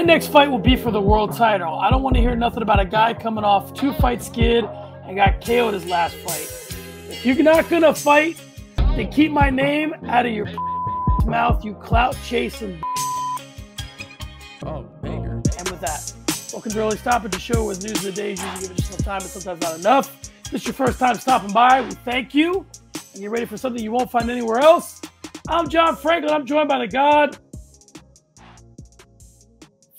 My next fight will be for the world title. I don't want to hear nothing about a guy coming off 2-fight skid and got KO'd his last fight. If you're not going to fight, then keep my name out of your mouth, you clout chasing. Oh, banger. And with that, welcome to Early Stoppage, the show with news of the day. Usually give it just enough time, but sometimes not enough. If this is your first time stopping by, we thank you. And you're ready for something you won't find anywhere else. I'm John Franklin. I'm joined by the God,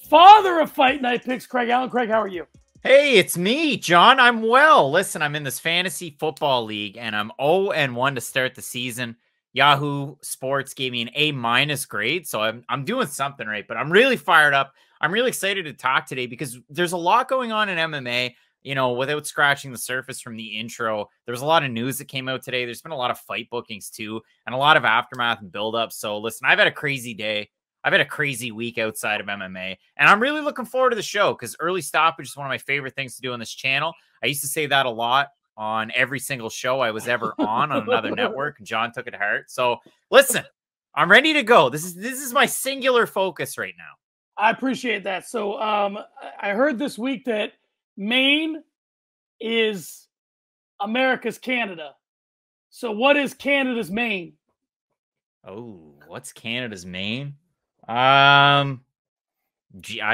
father of Fight Night Picks, Craig Allen. Craig, how are you? Hey, it's me, John. I'm well. Listen, I'm in this fantasy football league, and I'm 0-1 to start the season. Yahoo Sports gave me an A- grade, so I'm doing something right, but I'm really fired up. I'm really excited to talk today because there's a lot going on in MMA. You know, without scratching the surface from the intro, there was a lot of news that came out today. There's been a lot of fight bookings too, and a lot of aftermath and buildup. So listen, I've had a crazy day. I've had a crazy week outside of MMA, and I'm really looking forward to the show because early stoppage is one of my favorite things to do on this channel. I used to say that a lot on every single show I was ever on another network, and John took it to heart. So listen, I'm ready to go. This is my singular focus right now. I appreciate that. So I heard this week that Maine is America's Canada. So what is Canada's Maine? Oh, what's Canada's Maine? I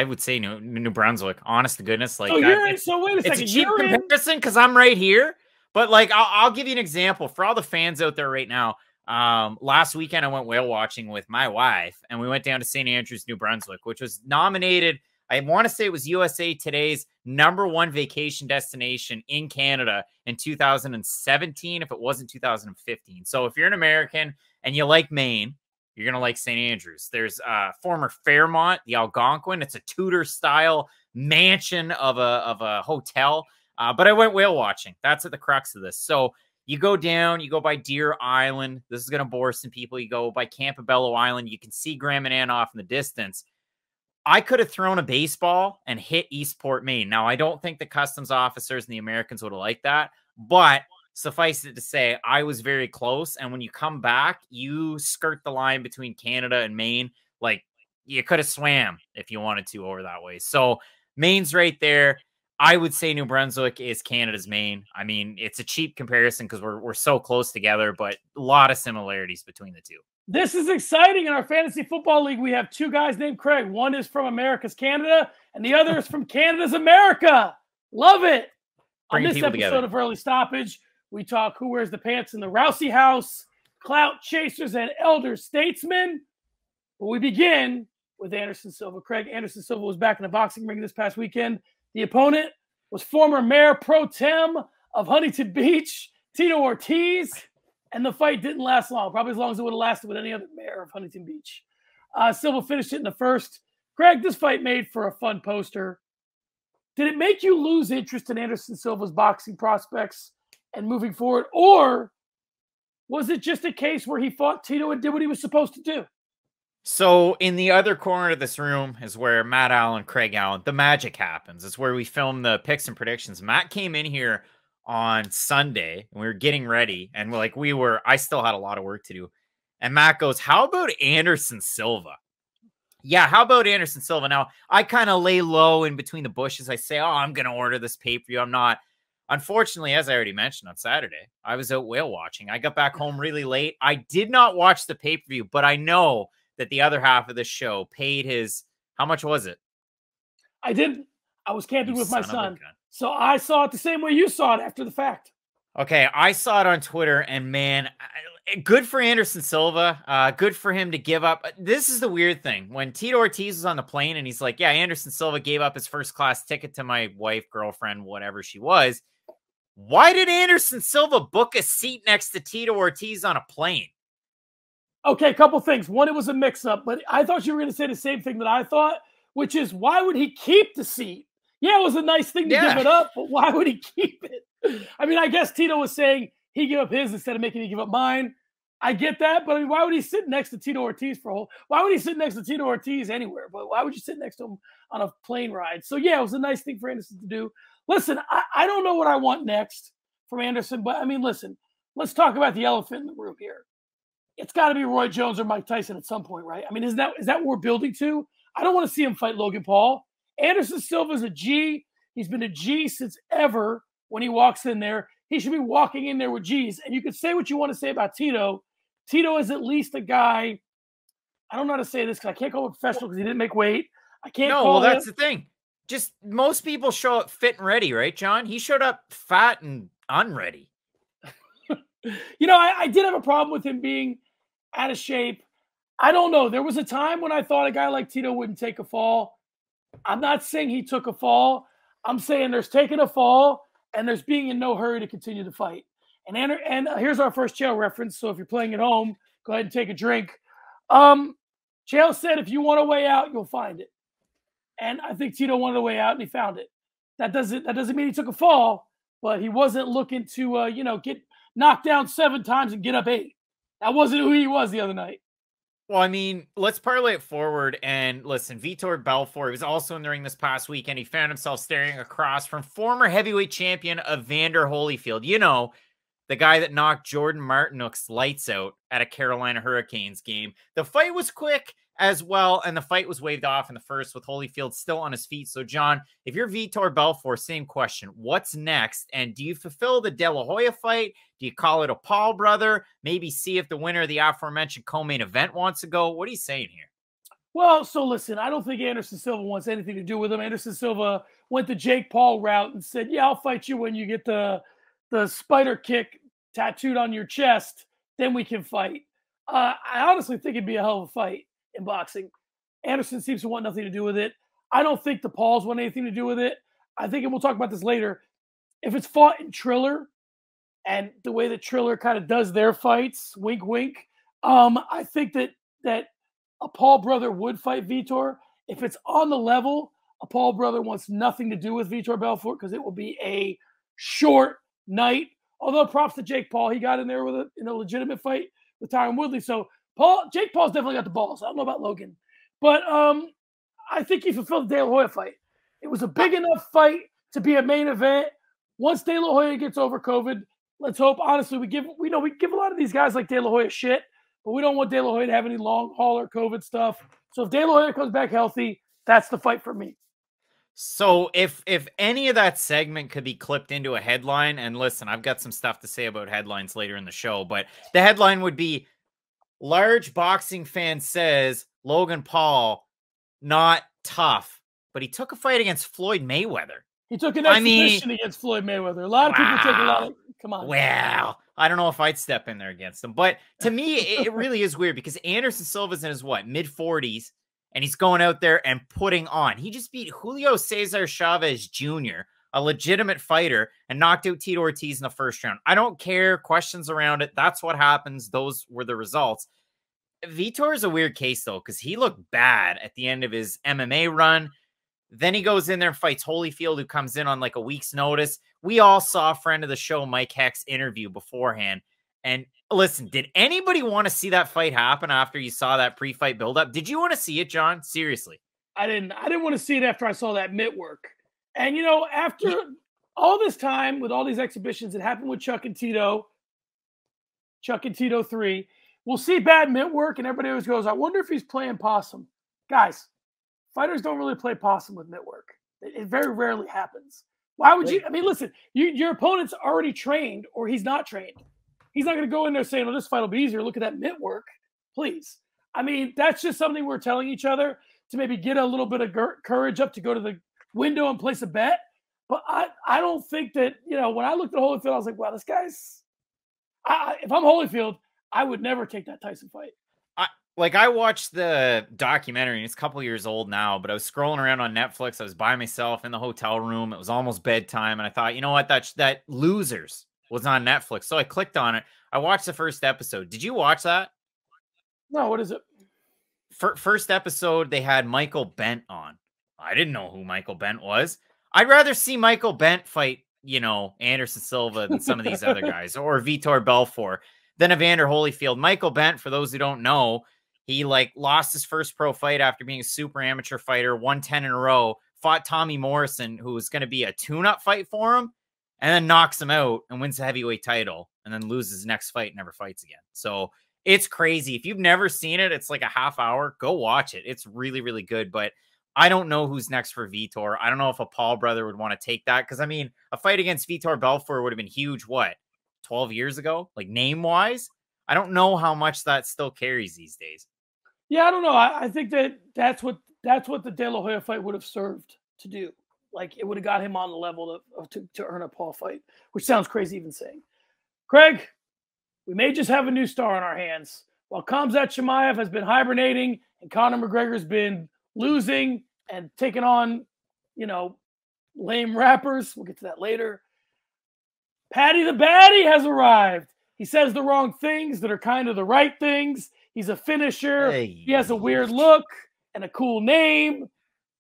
would say New Brunswick. Honest to goodness, like so wait a second. It's a cheap comparison because I'm right here. But like, I'll give you an example for all the fans out there right now. Last weekend I went whale watching with my wife, and we went down to St. Andrews, New Brunswick, which was nominated. I want to say it was USA Today's #1 vacation destination in Canada in 2017, if it wasn't 2015. So if you're an American and you like Maine, you're going to like St. Andrews. There's former Fairmont, the Algonquin. It's a Tudor-style mansion of a hotel. But I went whale watching. That's at the crux of this. So you go down, you go by Deer Island. This is going to bore some people. You go by Campobello Island. You can see Grand Manan off in the distance. I could have thrown a baseball and hit Eastport, Maine. Now, I don't think the customs officers and the Americans would have liked that, but suffice it to say, I was very close. And when you come back, you skirt the line between Canada and Maine. Like, you could have swam if you wanted to over that way. So Maine's right there. I would say New Brunswick is Canada's Maine. I mean, it's a cheap comparison because we're so close together, but a lot of similarities between the two. This is exciting. In our fantasy football league, we have two guys named Craig. One is from America's Canada, and the other is from Canada's America. Love it. On this episode of Early Stoppage, we talk who wears the pants in the Rousey house, clout chasers, and elder statesmen. But we begin with Anderson Silva. Craig, Anderson Silva was back in the boxing ring this past weekend. The opponent was former Mayor Pro Tem of Huntington Beach, Tito Ortiz. And the fight didn't last long, probably as long as it would have lasted with any other mayor of Huntington Beach. Silva finished it in the first. Greg, this fight made for a fun poster. Did it make you lose interest in Anderson Silva's boxing prospects and moving forward? Or was it just a case where he fought Tito and did what he was supposed to do? So in the other corner of this room is where Matt Allen, Craig Allen, the magic happens. It's where we film the picks and predictions. Matt came in here on Sunday and we were getting ready and I still had a lot of work to do. And Matt goes, how about Anderson Silva? Yeah, how about Anderson Silva? Now, I kind of lay low in between the bushes. I say, oh, I'm going to order this pay-per-view. I'm not. Unfortunately, as I already mentioned on Saturday, I was out whale watching. I got back home really late. I did not watch the pay-per-view, but I know that the other half of the show paid his, how much was it? I didn't. I was camping with my son. So I saw it the same way you saw it after the fact. Okay, I saw it on Twitter, and man, good for Anderson Silva. Good for him to give up. This is the weird thing. When Tito Ortiz was on the plane, and he's like, yeah, Anderson Silva gave up his first-class ticket to my wife, girlfriend, whatever she was. Why did Anderson Silva book a seat next to Tito Ortiz on a plane? Okay, a couple things. One, it was a mix-up, but I thought you were going to say the same thing that I thought, which is, why would he keep the seat? Yeah, it was a nice thing to give it up, but why would he keep it? I mean, I guess Tito was saying he gave up his instead of making me give up mine. I get that, but I mean, why would he sit next to Tito Ortiz for a whole? Why would he sit next to Tito Ortiz anywhere? But why would you sit next to him on a plane ride? So yeah, it was a nice thing for Anderson to do. Listen, I don't know what I want next from Anderson, but I mean, listen, let's talk about the elephant in the room here. It's got to be Roy Jones or Mike Tyson at some point, right? I mean, is that what we're building to? I don't want to see him fight Logan Paul. Anderson Silva's a G. He's been a G since ever. When he walks in there, he should be walking in there with G's. And you can say what you want to say about Tito. Tito is at least a guy. I don't know how to say this because I can't call him professional because he didn't make weight. I can't call well, that's the thing. Just most people show up fit and ready, right, John? He showed up fat and unready. I did have a problem with him being out of shape. I don't know. There was a time when I thought a guy like Tito wouldn't take a fall. I'm not saying he took a fall. I'm saying there's taking a fall and there's being in no hurry to continue the fight. And here's our first Chael reference. So if you're playing at home, go ahead and take a drink. Chael said, if you want a way out, you'll find it. And I think Tito wanted a way out and he found it. That doesn't mean he took a fall, but he wasn't looking to, get knocked down 7 times and get up 8. That wasn't who he was the other night. Well, I mean, let's parlay it forward. And listen, Vitor Belfort was also in the ring this past weekend. He found himself staring across from former heavyweight champion Evander Holyfield. The guy that knocked Jordan Martinook's lights out at a Carolina Hurricanes game. The fight was quick as well, and the fight was waved off in the first with Holyfield still on his feet. So, John, if you're Vitor Belfort, same question. What's next? And do you fulfill the De La Hoya fight? Do you call it a Paul brother? Maybe see if the winner of the aforementioned co-main event wants to go? What are you saying here? Well, so listen, I don't think Anderson Silva wants anything to do with him. Anderson Silva went the Jake Paul route and said, yeah, I'll fight you when you get the spider kick tattooed on your chest. Then we can fight. I honestly think it'd be a hell of a fight in boxing. Anderson seems to want nothing to do with it. I don't think the Pauls want anything to do with it. I think, and we'll talk about this later, if it's fought in Triller and the way that Triller kind of does their fights, wink, wink, I think that a Paul brother would fight Vitor. If it's on the level, a Paul brother wants nothing to do with Vitor Belfort because it will be a short night. Although props to Jake Paul, he got in there in a legitimate fight with Tyron Woodley. So Jake Paul's definitely got the balls. I don't know about Logan, but I think he fulfilled the De La Hoya fight. It was a big enough fight to be a main event. Once De La Hoya gets over COVID, let's hope. Honestly, we give a lot of these guys like De La Hoya shit, but we don't want De La Hoya to have any long hauler COVID stuff. So if De La Hoya comes back healthy, that's the fight for me. So if any of that segment could be clipped into a headline, and listen, I've got some stuff to say about headlines later in the show, but the headline would be, large boxing fan says Logan Paul not tough, but he took a fight against Floyd Mayweather. He took an exhibition against Floyd Mayweather. A lot of people take a lot of, come on. Well, I don't know if I'd step in there against him, but to me, it really is weird because Anderson Silva's in his mid-40s, and he's going out there and putting on. He just beat Julio Cesar Chavez Jr., a legitimate fighter, and knocked out Tito Ortiz in the first round. I don't care. Questions around it. That's what happens. Those were the results. Vitor is a weird case, though, because he looked bad at the end of his MMA run. Then he goes in there and fights Holyfield, who comes in on like a week's notice. We all saw a friend of the show, Mike Heck's interview beforehand. And listen, did anybody want to see that fight happen after you saw that pre-fight buildup? Did you want to see it, John? Seriously. I didn't want to see it after I saw that mitt work. And, after all this time with all these exhibitions, it happened with Chuck and Tito 3. We'll see bad mitt work, and everybody always goes, I wonder if he's playing possum. Guys, fighters don't really play possum with mitt work. It very rarely happens. Why would you? I mean, listen, your opponent's already trained or he's not trained. He's not going to go in there saying, oh, this fight will be easier. Look at that mitt work. Please. I mean, that's just something we're telling each other to maybe get a little bit of courage up to go to the window and place a bet. But I don't think that, when I looked at Holyfield, I was like, wow, this guy's if I'm Holyfield, I would never take that Tyson fight. I watched the documentary, and it's a couple years old now, but I was scrolling around on Netflix. I was by myself in the hotel room. It was almost bedtime, and I thought, you know what, that Losers was on Netflix. So I clicked on it. I watched the first episode. Did you watch that? No, what is it? First episode, they had Michael Bent on. I didn't know who Michael Bent was. I'd rather see Michael Bent fight, Anderson Silva than some of these other guys, or Vitor Belfort, than Evander Holyfield. Michael Bent, for those who don't know, he lost his first pro fight after being a super amateur fighter, won 10 in a row, fought Tommy Morrison, who was going to be a tune-up fight for him, and then knocks him out and wins the heavyweight title, and then loses his next fight and never fights again. So It's crazy. If you've never seen it, it's like a half hour. Go watch it. It's really, really good. But I don't know who's next for Vitor. I don't know if a Paul brother would want to take that. Because, I mean, a fight against Vitor Belfort would have been huge, what, 12 years ago? Like, name-wise? I don't know how much that still carries these days. Yeah, I don't know. I think that's what the De La Hoya fight would have served to do. Like, it would have got him on the level to earn a Paul fight, which sounds crazy even saying. Craig, we may just have a new star on our hands. While Khamzat Chimaev has been hibernating and Conor McGregor's been losing and taking on, you know, lame rappers. We'll get to that later. Paddy the Baddy has arrived. He says the wrong things that are kind of the right things. He's a finisher. Hey. He has a weird look and a cool name.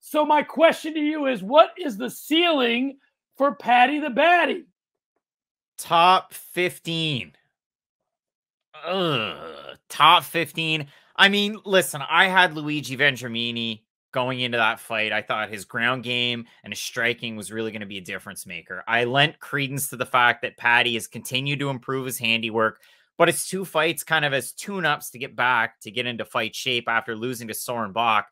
So my question to you is, what is the ceiling for Paddy the Baddy? Top 15. Top 15. I mean, listen, I had Luigi Vendramini going into that fight. I thought his ground game and his striking was really going to be a difference maker. I lent credence to the fact that Paddy has continued to improve his handiwork, but it's 2 fights kind of as tune-ups to get back, to get into fight shape after losing to Soren Bach,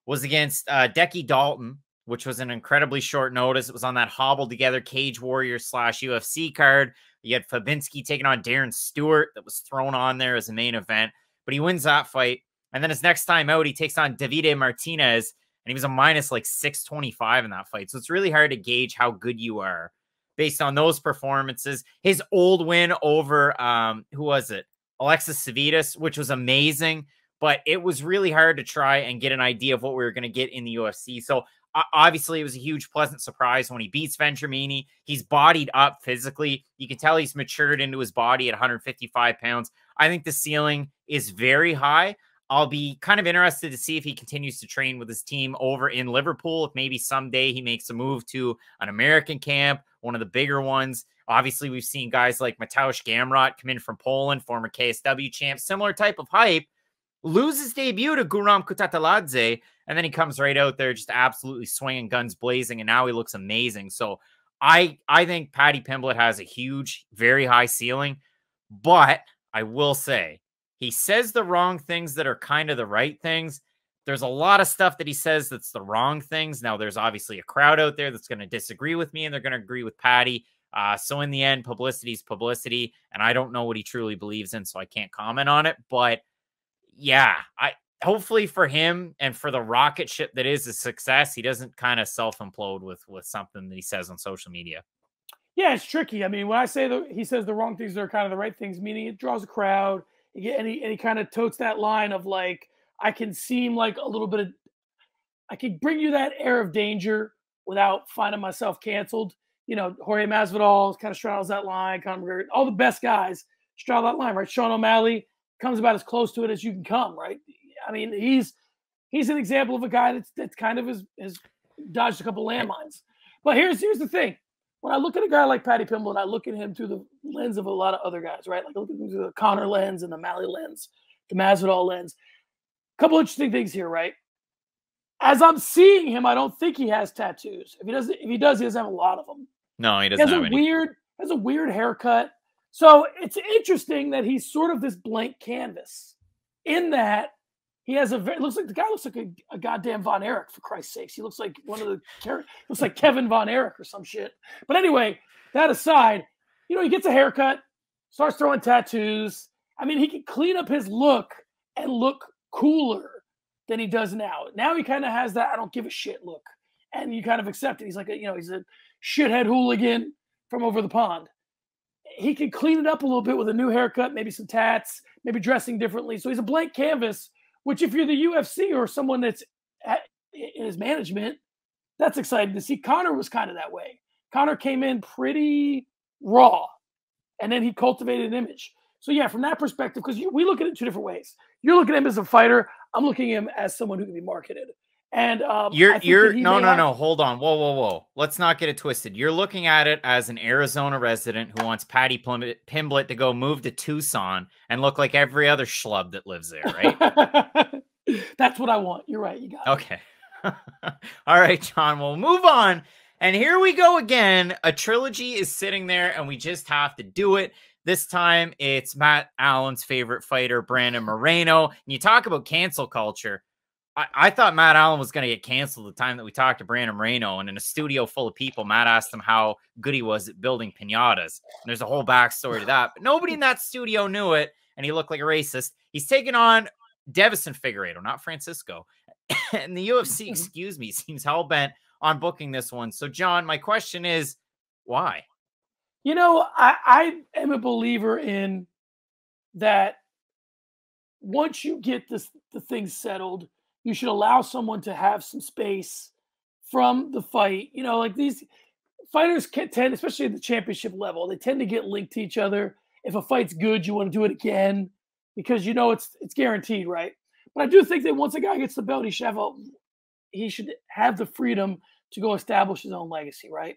was against Decky Dalton, which was an incredibly short notice. It was on that hobbled-together Cage Warrior / UFC card. You had Fabinski taking on Darren Stewart that was thrown on there as a main event, but he wins that fight. And then his next time out, he takes on Davide Martinez, and he was a minus like 625 in that fight. So it's really hard to gauge how good you are based on those performances. His old win over, who was it? Alexis Savitas, which was amazing, but it was really hard to try and get an idea of what we were going to get in the UFC. So obviously, it was a huge, pleasant surprise when he beats Vendramini. He's bodied up physically. You can tell he's matured into his body at 155 pounds. I think the ceiling is very high. I'll be kind of interested to see if he continues to train with his team over in Liverpool. If maybe someday he makes a move to an American camp, one of the bigger ones. Obviously, we've seen guys like Mateusz Gamrot come in from Poland, former KSW champ, similar type of hype, lose his debut to Guram Kutateladze, and then he comes right out there just absolutely swinging, guns blazing, and now he looks amazing. So I think Paddy Pimblett has a huge, very high ceiling, but I will say he says the wrong things that are kind of the right things. There's a lot of stuff that he says that's the wrong things. Now, there's obviously a crowd out there that's going to disagree with me, and they're going to agree with Paddy. So in the end, publicity is publicity, and I don't know what he truly believes in, so I can't comment on it. But yeah, hopefully for him and for the rocket ship that is a success, he doesn't kind of self-implode with something that he says on social media. Yeah, it's tricky. I mean, when I say that he says the wrong things that are kind of the right things, meaning it draws a crowd, and he kind of totes that line of like, I can seem like a little bit of, I can bring you that air of danger without finding myself canceled. You know, Jorge Masvidal kind of straddles that line. Conor McGregor, all the best guys straddle that line, right? Sean O'Malley comes about as close to it as you can come, right? I mean, he's an example of a guy that's kind of has dodged a couple landmines. But here's the thing. When I look at a guy like Paddy Pimblett, I look at him through the lens of a lot of other guys, right? Like I look at him through the Conor lens and the O'Malley lens, the Masvidal lens. A couple interesting things here, right? As I'm seeing him, I don't think he has tattoos. If he does, he doesn't have a lot of them. No, he doesn't have any. Has a weird haircut. So it's interesting that he's sort of this blank canvas in that he has looks like a goddamn Von Erich, for Christ's sakes. He looks like looks like Kevin Von Erich or some shit. But anyway, that aside, you know, he gets a haircut, starts throwing tattoos. I mean, he can clean up his look and look cooler than he does now. Now he kind of has that I don't give a shit look. And you kind of accept it. He's like, he's a shithead hooligan from over the pond. He can clean it up a little bit with a new haircut, maybe some tats, maybe dressing differently. So he's a blank canvas, which if you're the UFC or someone that's in his management, that's exciting to see. Conor was kind of that way. Conor came in pretty raw, and then he cultivated an image. So yeah, from that perspective, because we look at it 2 different ways. You're looking at him as a fighter. I'm looking at him as someone who can be marketed. And no, hold on. Whoa. Let's not get it twisted. You're looking at it as an Arizona resident who wants Paddy Pimblett to go move to Tucson and look like every other schlub that lives there, right? That's what I want. You're right. You got it. Okay. All right, John, we'll move on. And here we go again. A trilogy is sitting there, and we just have to do it. This time it's Matt Allen's favorite fighter, Brandon Moreno. And you talk about cancel culture. I thought Matt Allen was going to get canceled the time that we talked to Brandon Moreno. And in a studio full of people, Matt asked him how good he was at building piñatas. And there's a whole backstory to that. But nobody in that studio knew it. And he looked like a racist. He's taking on Davison Figueiredo, not Francisco. And the UFC, excuse me, seems hell-bent on booking this one. So, John, my question is, why? You know, I am a believer in that once you get the thing settled, you should allow someone to have some space from the fight. You know, like these fighters tend, especially at the championship level, they tend to get linked to each other. If a fight's good, you want to do it again because you know it's guaranteed, right? But I do think that once a guy gets the belt, he should have the freedom to go establish his own legacy, right?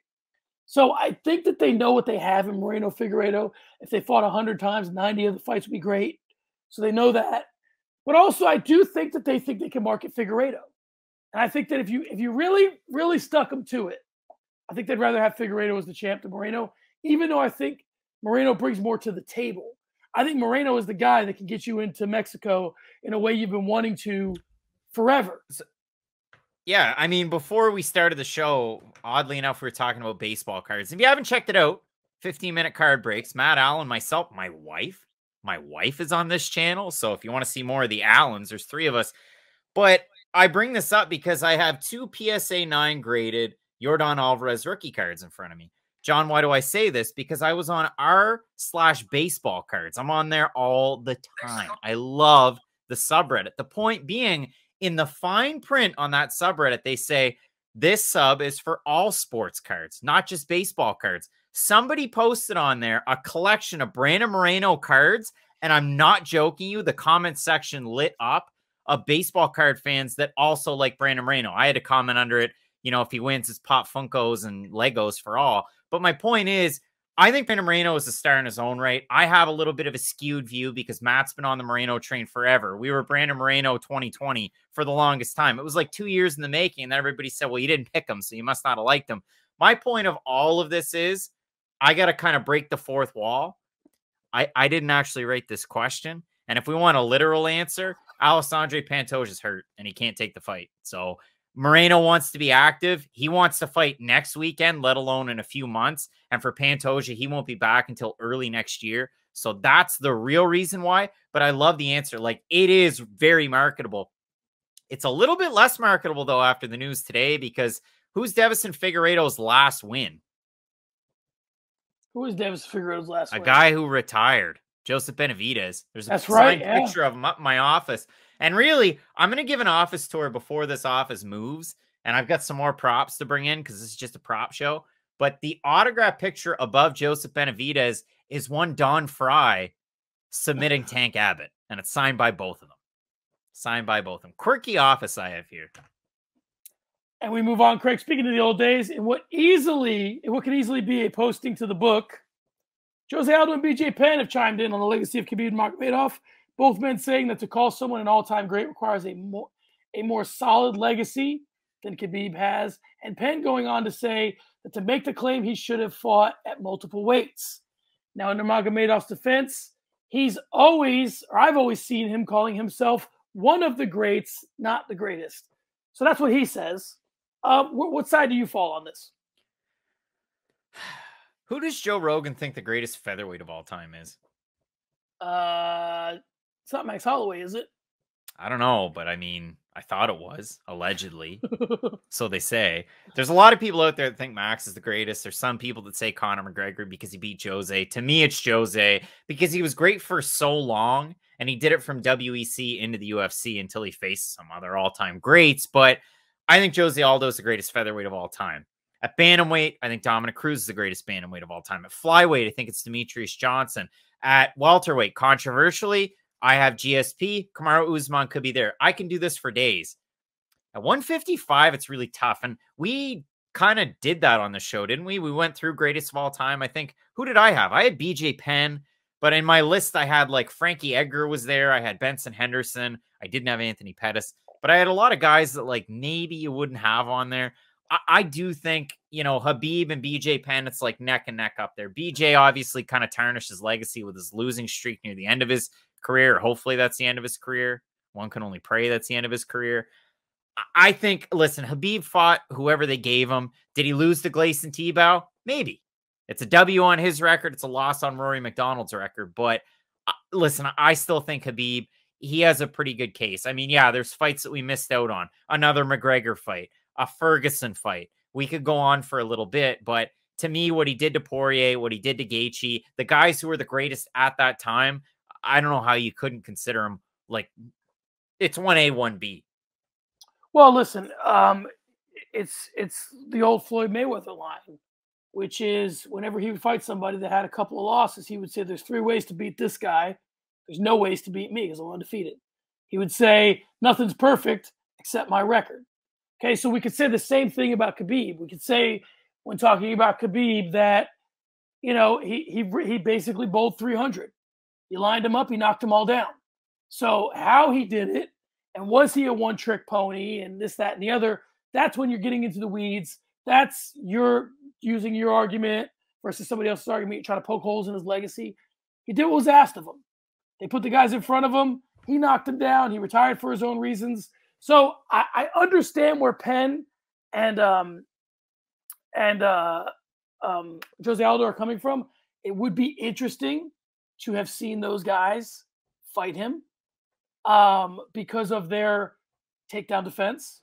So I think that they know what they have in Moreno Figueiredo. If they fought 100 times, 90 of the fights would be great. So they know that. But also, I do think that they can market Figueiredo. And I think that if you really, really stuck them to it, I think they'd rather have Figueiredo as the champ than Moreno, even though I think Moreno brings more to the table. I think Moreno is the guy that can get you into Mexico in a way you've been wanting to forever. Yeah, I mean, before we started the show, oddly enough, we were talking about baseball cards. If you haven't checked it out, 15-minute card breaks. Matt Allen, myself, my wife is on this channel. So if you want to see more of the Allens, there's 3 of us. But I bring this up because I have 2 PSA 9 graded Yordan Alvarez rookie cards in front of me. John, why do I say this? Because I was on r/baseball cards. I'm on there all the time. I love the subreddit. The point being, in the fine print on that subreddit, they say, this sub is for all sports cards, not just baseball cards. Somebody posted on there a collection of Brandon Moreno cards, and I'm not joking you, the comment section lit up of baseball card fans that also like Brandon Moreno. I had to comment under it, you know, if he wins, it's Pop Funkos and Legos for all. But my point is, I think Brandon Moreno is a star in his own right. I have a little bit of a skewed view because Matt's been on the Moreno train forever. We were Brandon Moreno 2020 for the longest time. It was like 2 years in the making, and then everybody said, well, you didn't pick him, so you must not have liked him. My point of all of this is, I got to kind of break the fourth wall. I didn't actually write this question. And if we want a literal answer, Alessandro Pantoja is hurt, and he can't take the fight. So Moreno wants to be active. He wants to fight next weekend, let alone in a few months. And for Pantoja, he won't be back until early next year. So that's the real reason why. But I love the answer. Like, it is very marketable. It's a little bit less marketable, though, after the news today, because who's Davison Figueiredo's last win? Who was Davison Figueiredo's last win? A guy who retired. Joseph Benavidez. There's a signed picture of him up in my office. And really, I'm going to give an office tour before this office moves. And I've got some more props to bring in because this is just a prop show. But the autograph picture above Joseph Benavidez is one Don Fry submitting Tank Abbott. And it's signed by both of them. Signed by both of them. Quirky office I have here. And we move on, Craig. Speaking of the old days, and what could easily be a posting to the book, Jose Aldo and BJ Penn have chimed in on the legacy of Khabib Nurmagomedov. Both men saying that to call someone an all-time great requires a more solid legacy than Khabib has. And Penn going on to say that to make the claim, he should have fought at multiple weights. Now, in Nurmagomedov's defense, I've always seen him calling himself one of the greats, not the greatest. So that's what he says. What side do you fall on this? Who does Joe Rogan think the greatest featherweight of all time is? It's not Max Holloway, is it? I don't know, but I mean, I thought it was, allegedly. So they say. There's a lot of people out there that think Max is the greatest. There's some people that say Conor McGregor because he beat Jose. To me, it's Jose because he was great for so long, and he did it from WEC into the UFC until he faced some other all-time greats. But I think Jose Aldo is the greatest featherweight of all time. At bantamweight, I think Dominic Cruz is the greatest bantamweight of all time. At flyweight, I think it's Demetrius Johnson. At welterweight, controversially, I have GSP. Kamaru Usman could be there. I can do this for days. At 155, it's really tough. And we kind of did that on the show, didn't we? We went through greatest of all time. I think, who did I have? I had BJ Penn, but in my list, I had like Frankie Edgar was there. I had Benson Henderson. I didn't have Anthony Pettis, but I had a lot of guys that like maybe you wouldn't have on there. I do think, you know, Khabib and BJ Penn, it's like neck and neck up there. BJ obviously kind of tarnished his legacy with his losing streak near the end of his career. Hopefully that's the end of his career. One can only pray that's the end of his career. I think, listen, Khabib fought whoever they gave him. Did he lose to Gleison Tebow? Maybe. It's a W on his record. It's a loss on Rory McDonald's record. But listen, I still think Khabib, he has a pretty good case. I mean, yeah, there's fights that we missed out on. Another McGregor fight, a Ferguson fight. We could go on for a little bit, but to me, what he did to Poirier, what he did to Gaethje, the guys who were the greatest at that time, I don't know how you couldn't consider him like it's 1A, 1B. Well, listen, it's the old Floyd Mayweather line, which is whenever he would fight somebody that had a couple of losses, he would say, there's 3 ways to beat this guy. There's no ways to beat me because I'm undefeated. He would say, nothing's perfect except my record. Okay, so we could say the same thing about Khabib. We could say when talking about Khabib that, you know, he basically bowled 300. You lined him up, he knocked them all down. So how he did it, and was he a one-trick pony and this, that, and the other, that's when you're getting into the weeds. That's you're using your argument versus somebody else's argument. You're trying to poke holes in his legacy. He did what was asked of him. They put the guys in front of him. He knocked them down. He retired for his own reasons. So I understand where Penn and Jose Aldo are coming from. It would be interesting to have seen those guys fight him because of their takedown defense.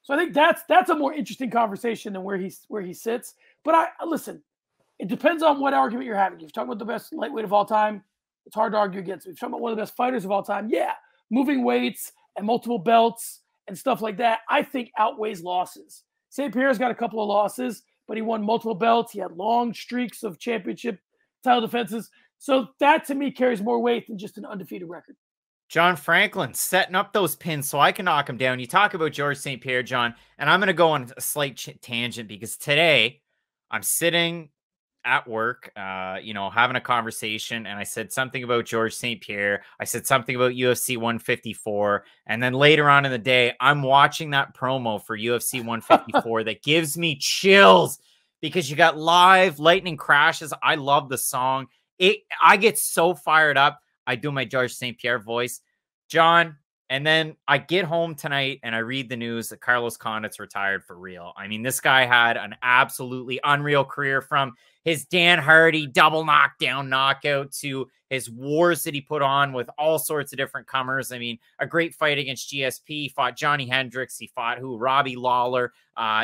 So I think that's a more interesting conversation than where he sits. But listen, it depends on what argument you're having. If you're talking about the best lightweight of all time, it's hard to argue against. If you're talking about one of the best fighters of all time, yeah, moving weights and multiple belts and stuff like that, I think outweighs losses. St. Pierre's got a couple of losses, but he won multiple belts. He had long streaks of championship title defenses. So that, to me, carries more weight than just an undefeated record. John Franklin setting up those pins so I can knock him down. You talk about George St. Pierre, John, and I'm going to go on a slight tangent because today I'm sitting at work, you know, having a conversation, and I said something about George St. Pierre. I said something about UFC 154, and then later on in the day, I'm watching that promo for UFC 154 that gives me chills because you got live lightning crashes. I love the song. I get so fired up. I do my George St. Pierre voice, John, and then I get home tonight and I read the news that Carlos Condit's retired for real. I mean, this guy had an absolutely unreal career from his Dan Hardy double knockdown knockout to his wars that he put on with all sorts of different comers. I mean, a great fight against GSP. He fought Johnny Hendricks. He fought Robbie Lawler,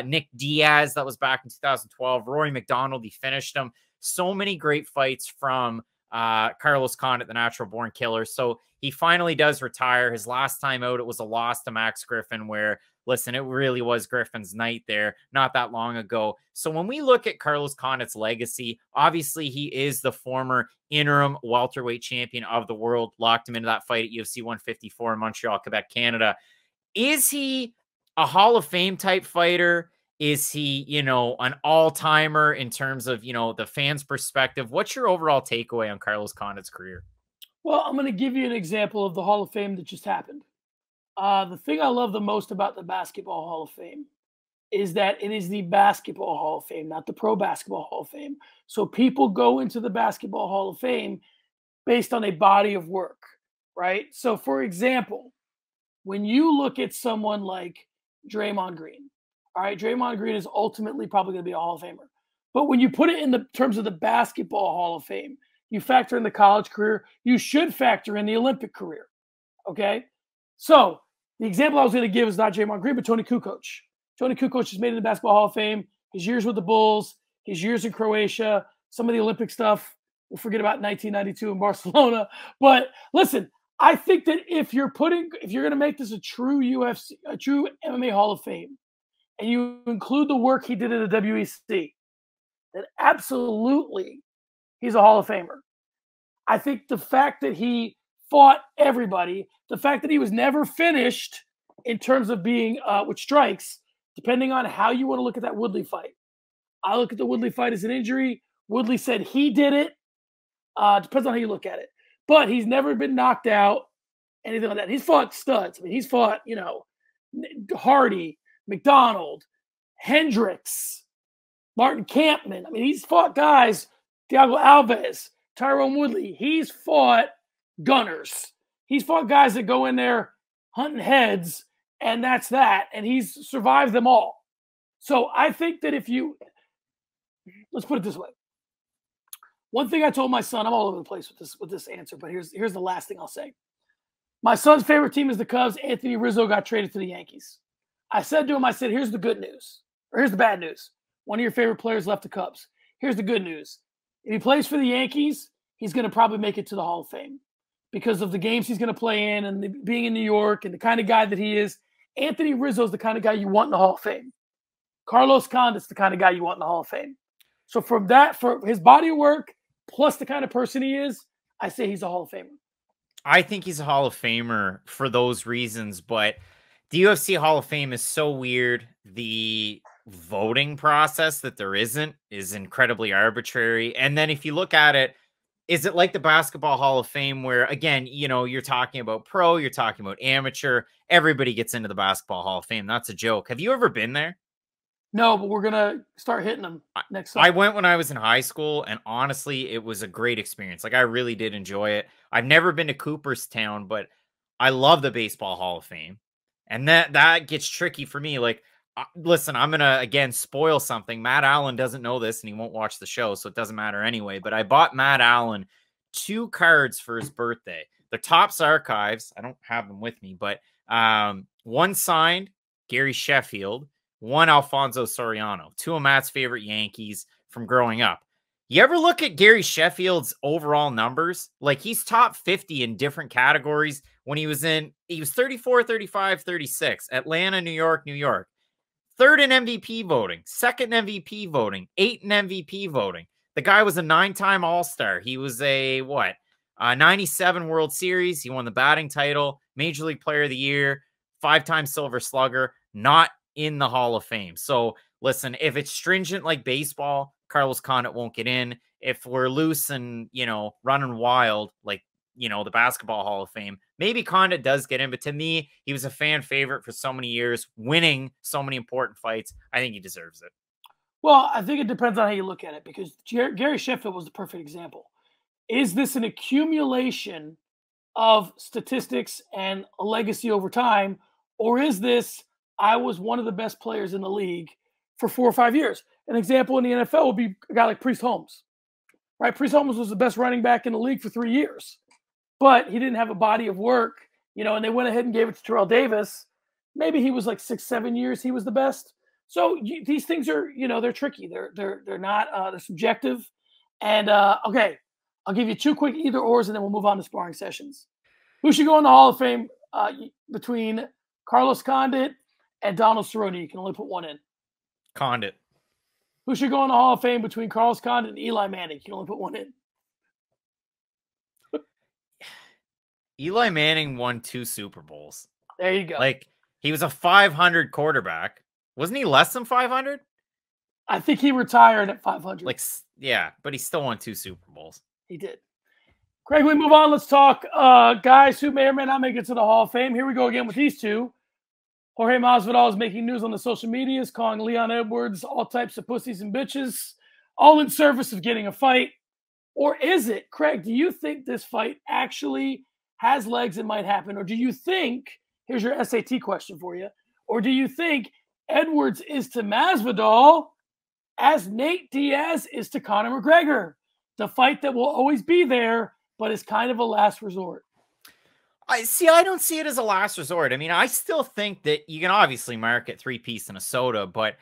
Nick Diaz. That was back in 2012. Rory McDonald. He finished him. So many great fights from Carlos Condit, the natural born killer. So he finally does retire. His last time out, it was a loss to Max Griffin where, listen, it really was Griffin's night there not that long ago. So when we look at Carlos Condit's legacy, obviously he is the former interim welterweight champion of the world, locked him into that fight at UFC 154 in Montreal, Quebec, Canada. Is he a Hall of Fame type fighter? Is he, you know, an all-timer in terms of, you know, the fans' perspective? What's your overall takeaway on Carlos Condit's career? Well, I'm going to give you an example of the Hall of Fame that just happened. The thing I love the most about the Basketball Hall of Fame is that it is the Basketball Hall of Fame, not the Pro Basketball Hall of Fame. So people go into the Basketball Hall of Fame based on a body of work, right? So, for example, when you look at someone like Draymond Green, all right, Draymond Green is ultimately probably going to be a Hall of Famer. But when you put it in the terms of the Basketball Hall of Fame, you factor in the college career, you should factor in the Olympic career, okay? So the example I was going to give is not Draymond Green, but Tony Kukoc. Tony Kukoc just made it in the Basketball Hall of Fame. His years with the Bulls, his years in Croatia, some of the Olympic stuff. We'll forget about 1992 in Barcelona. But listen, I think that if you're going to make this a true UFC, a true MMA Hall of Fame, and you include the work he did in the WEC, then absolutely he's a Hall of Famer. I think the fact that he fought everybody, the fact that he was never finished in terms of being with strikes, depending on how you want to look at that Woodley fight. I look at the Woodley fight as an injury. Woodley said he did it. Depends on how you look at it. But he's never been knocked out, anything like that. He's fought studs. I mean, he's fought, you know, Hardy, McDonald, Hendricks, Martin Kampman. I mean, he's fought guys, Thiago Alves, Tyrone Woodley. He's fought gunners. He's fought guys that go in there hunting heads, and that's that. And he's survived them all. So I think that if you, let's put it this way. One thing I told my son, I'm all over the place with this answer, but here's the last thing I'll say. My son's favorite team is the Cubs. Anthony Rizzo got traded to the Yankees. I said to him, I said, here's the good news, or here's the bad news. One of your favorite players left the Cubs. Here's the good news. If he plays for the Yankees, he's going to probably make it to the Hall of Fame because of the games he's going to play in and being in New York and the kind of guy that he is. Anthony Rizzo is the kind of guy you want in the Hall of Fame. Carlos Condit's the kind of guy you want in the Hall of Fame. So from that, for his body of work, plus the kind of person he is, I say he's a Hall of Famer. I think he's a Hall of Famer for those reasons, but the UFC Hall of Fame is so weird. The voting process that there is incredibly arbitrary. And then if you look at it, is it like the Basketball Hall of Fame where, again, you know, you're talking about pro, you're talking about amateur, everybody gets into the Basketball Hall of Fame. That's a joke. Have you ever been there? No, but we're going to start hitting them next summer. I went when I was in high school, and honestly, it was a great experience. Like, I really did enjoy it. I've never been to Cooperstown, but I love the Baseball Hall of Fame. And that gets tricky for me. Like, listen, I'm going to, again, spoil something. Matt Allen doesn't know this, and he won't watch the show, so it doesn't matter anyway. But I bought Matt Allen 2 cards for his birthday. They're Topps Archives. I don't have them with me, but one signed, Gary Sheffield. One Alfonso Soriano, 2 of Matt's favorite Yankees from growing up. You ever look at Gary Sheffield's overall numbers? Like, he's top 50 in different categories. When he was 34, 35, 36. Atlanta, New York, New York. 3rd in MVP voting. 2nd in MVP voting. 8th in MVP voting. The guy was a 9-time All-Star. He was a, 97 World Series. He won the batting title. Major League Player of the Year. 5-time Silver Slugger. Not in the Hall of Fame. So listen, if it's stringent like baseball, Carlos Condit won't get in. If we're loose and, you know, running wild, like, you know, the Basketball Hall of Fame, maybe Condit does get in. But to me, he was a fan favorite for so many years, winning so many important fights. I think he deserves it. Well, I think it depends on how you look at it, because Gary Sheffield was the perfect example. Is this an accumulation of statistics and a legacy over time, or is this, I was one of the best players in the league for 4 or 5 years? An example in the NFL would be a guy like Priest Holmes, right? Priest Holmes was the best running back in the league for 3 years, but he didn't have a body of work, you know, and they went ahead and gave it to Terrell Davis. Maybe he was like 6, 7 years he was the best. So these things are, you know, they're tricky. They're not, they're subjective. And okay, I'll give you 2 quick either ors, and then we'll move on to sparring sessions. Who should go in the Hall of Fame between Carlos Condit and Donald Cerrone? You can only put one in. Condit. Who should go in the Hall of Fame between Carlos Condit and Eli Manning? You can only put one in. Eli Manning won 2 Super Bowls. There you go. Like, he was a 500 quarterback. Wasn't he less than 500? I think he retired at 500. Like, yeah, but he still won 2 Super Bowls. He did. Craig, we move on. Let's talk guys who may or may not make it to the Hall of Fame. Here we go again with these 2. Jorge Masvidal is making news on the social medias, calling Leon Edwards all types of pussies and bitches, all in service of getting a fight. Or is it, Craig, do you think this fight actually has legs and might happen? Or do you think, here's your SAT question for you, or do you think Edwards is to Masvidal as Nate Diaz is to Conor McGregor? The fight that will always be there, but is kind of a last resort. I don't see it as a last resort. I mean, I still think that you can obviously market 3-piece and a soda, but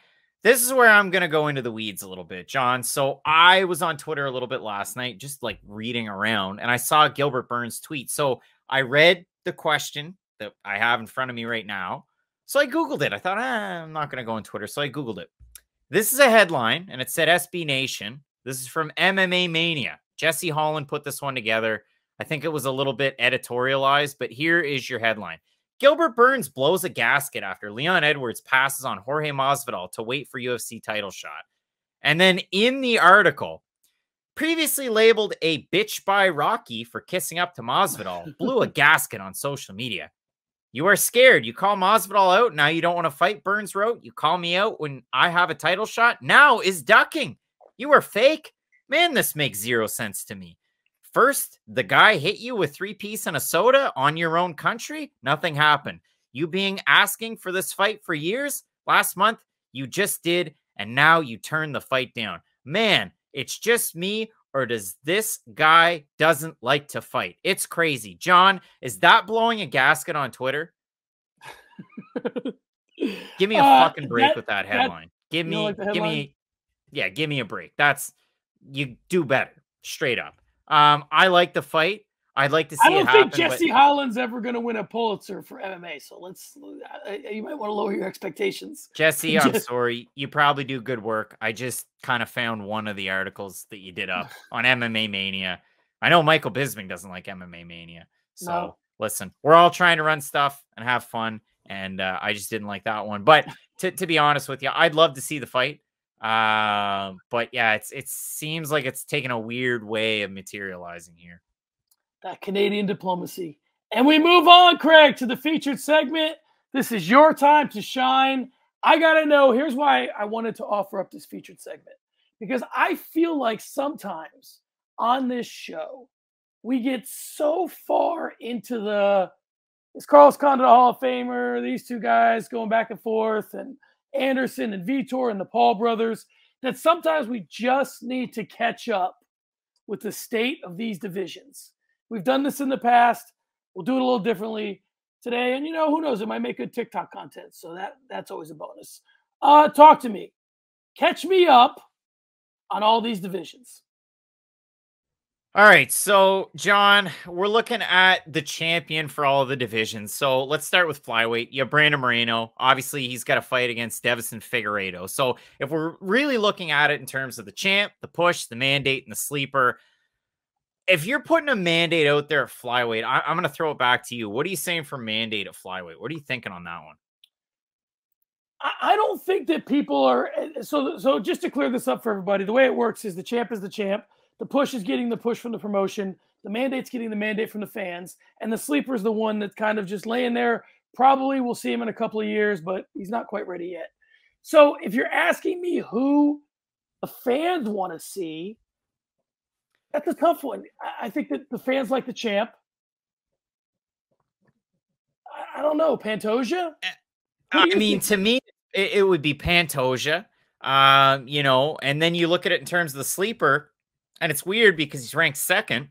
this is where I'm going to go into the weeds a little bit, John. So I was on Twitter a little bit last night, just like reading around, and I saw Gilbert Burns' tweet. So I read the question that I have in front of me right now. So I Googled it. I thought, I'm not going to go on Twitter. So I Googled it. This is a headline, and it said SB Nation. This is from MMA Mania. Jesse Holland put this one together. I think it was a little bit editorialized, but here is your headline. Gilbert Burns blows a gasket after Leon Edwards passes on Jorge Masvidal to wait for UFC title shot. And then in the article, previously labeled a bitch by Rocky for kissing up to Masvidal, blew a gasket on social media. You are scared. You call Masvidal out. Now you don't want to fight. Burns wrote, you call me out when I have a title shot. Now is ducking. You are fake. Man, this makes zero sense to me. First, the guy hit you with 3-piece and a soda on your own country. Nothing happened. You being asking for this fight for years. Last month, you just did. And now you turn the fight down. Man, it's just me, or does this guy doesn't like to fight? It's crazy. John, is that blowing a gasket on Twitter? Give me a fucking break with that headline. Give me a break. You do better. Straight up. I like the fight. I'd like to see it happen. I don't think Jesse Holland's ever going to win a Pulitzer for MMA. So you might want to lower your expectations. Jesse, I'm sorry. You probably do good work. I just kind of found one of the articles that you did up on MMA Mania. I know Michael Bisping doesn't like MMA Mania. So listen, we're all trying to run stuff and have fun. And I just didn't like that one. But to be honest with you, I'd love to see the fight. But yeah, it seems like it's taken a weird way of materializing here. That Canadian diplomacy. And we move on, Craig, to the featured segment. This is your time to shine. I got to know, here's why I wanted to offer up this featured segment. Because I feel like sometimes on this show, we get so far into is Carlos Condit a Hall of Famer? These two guys going back and forth, and Anderson and Vitor and the Paul brothers, that sometimes we just need to catch up with the state of these divisions. We've done this in the past. We'll do it a little differently today. And, who knows? It might make good TikTok content. So that's always a bonus. Talk to me. Catch me up on all these divisions. All right. So, John, we're looking at the champion for all of the divisions. So let's start with flyweight. You have Brandon Moreno. Obviously, he's got a fight against Davison Figueiredo. So if we're really looking at it in terms of the champ, the push, the mandate, and the sleeper, if you're putting a mandate out there at flyweight, I'm going to throw it back to you. What are you saying for mandate at flyweight? What are you thinking on that one? I don't think that people are – so just to clear this up for everybody, the way it works is the champ is the champ. The push is getting the push from the promotion. The mandate's getting the mandate from the fans. And the sleeper is the one that's kind of just laying there. Probably we'll see him in a couple of years, but he's not quite ready yet. So if you're asking me who the fans want to see – that's a tough one. I think that the fans like the champ. I don't know. Pantoja? I mean, to me, it would be Pantoja, and then you look at it in terms of the sleeper, and it's weird because he's ranked second.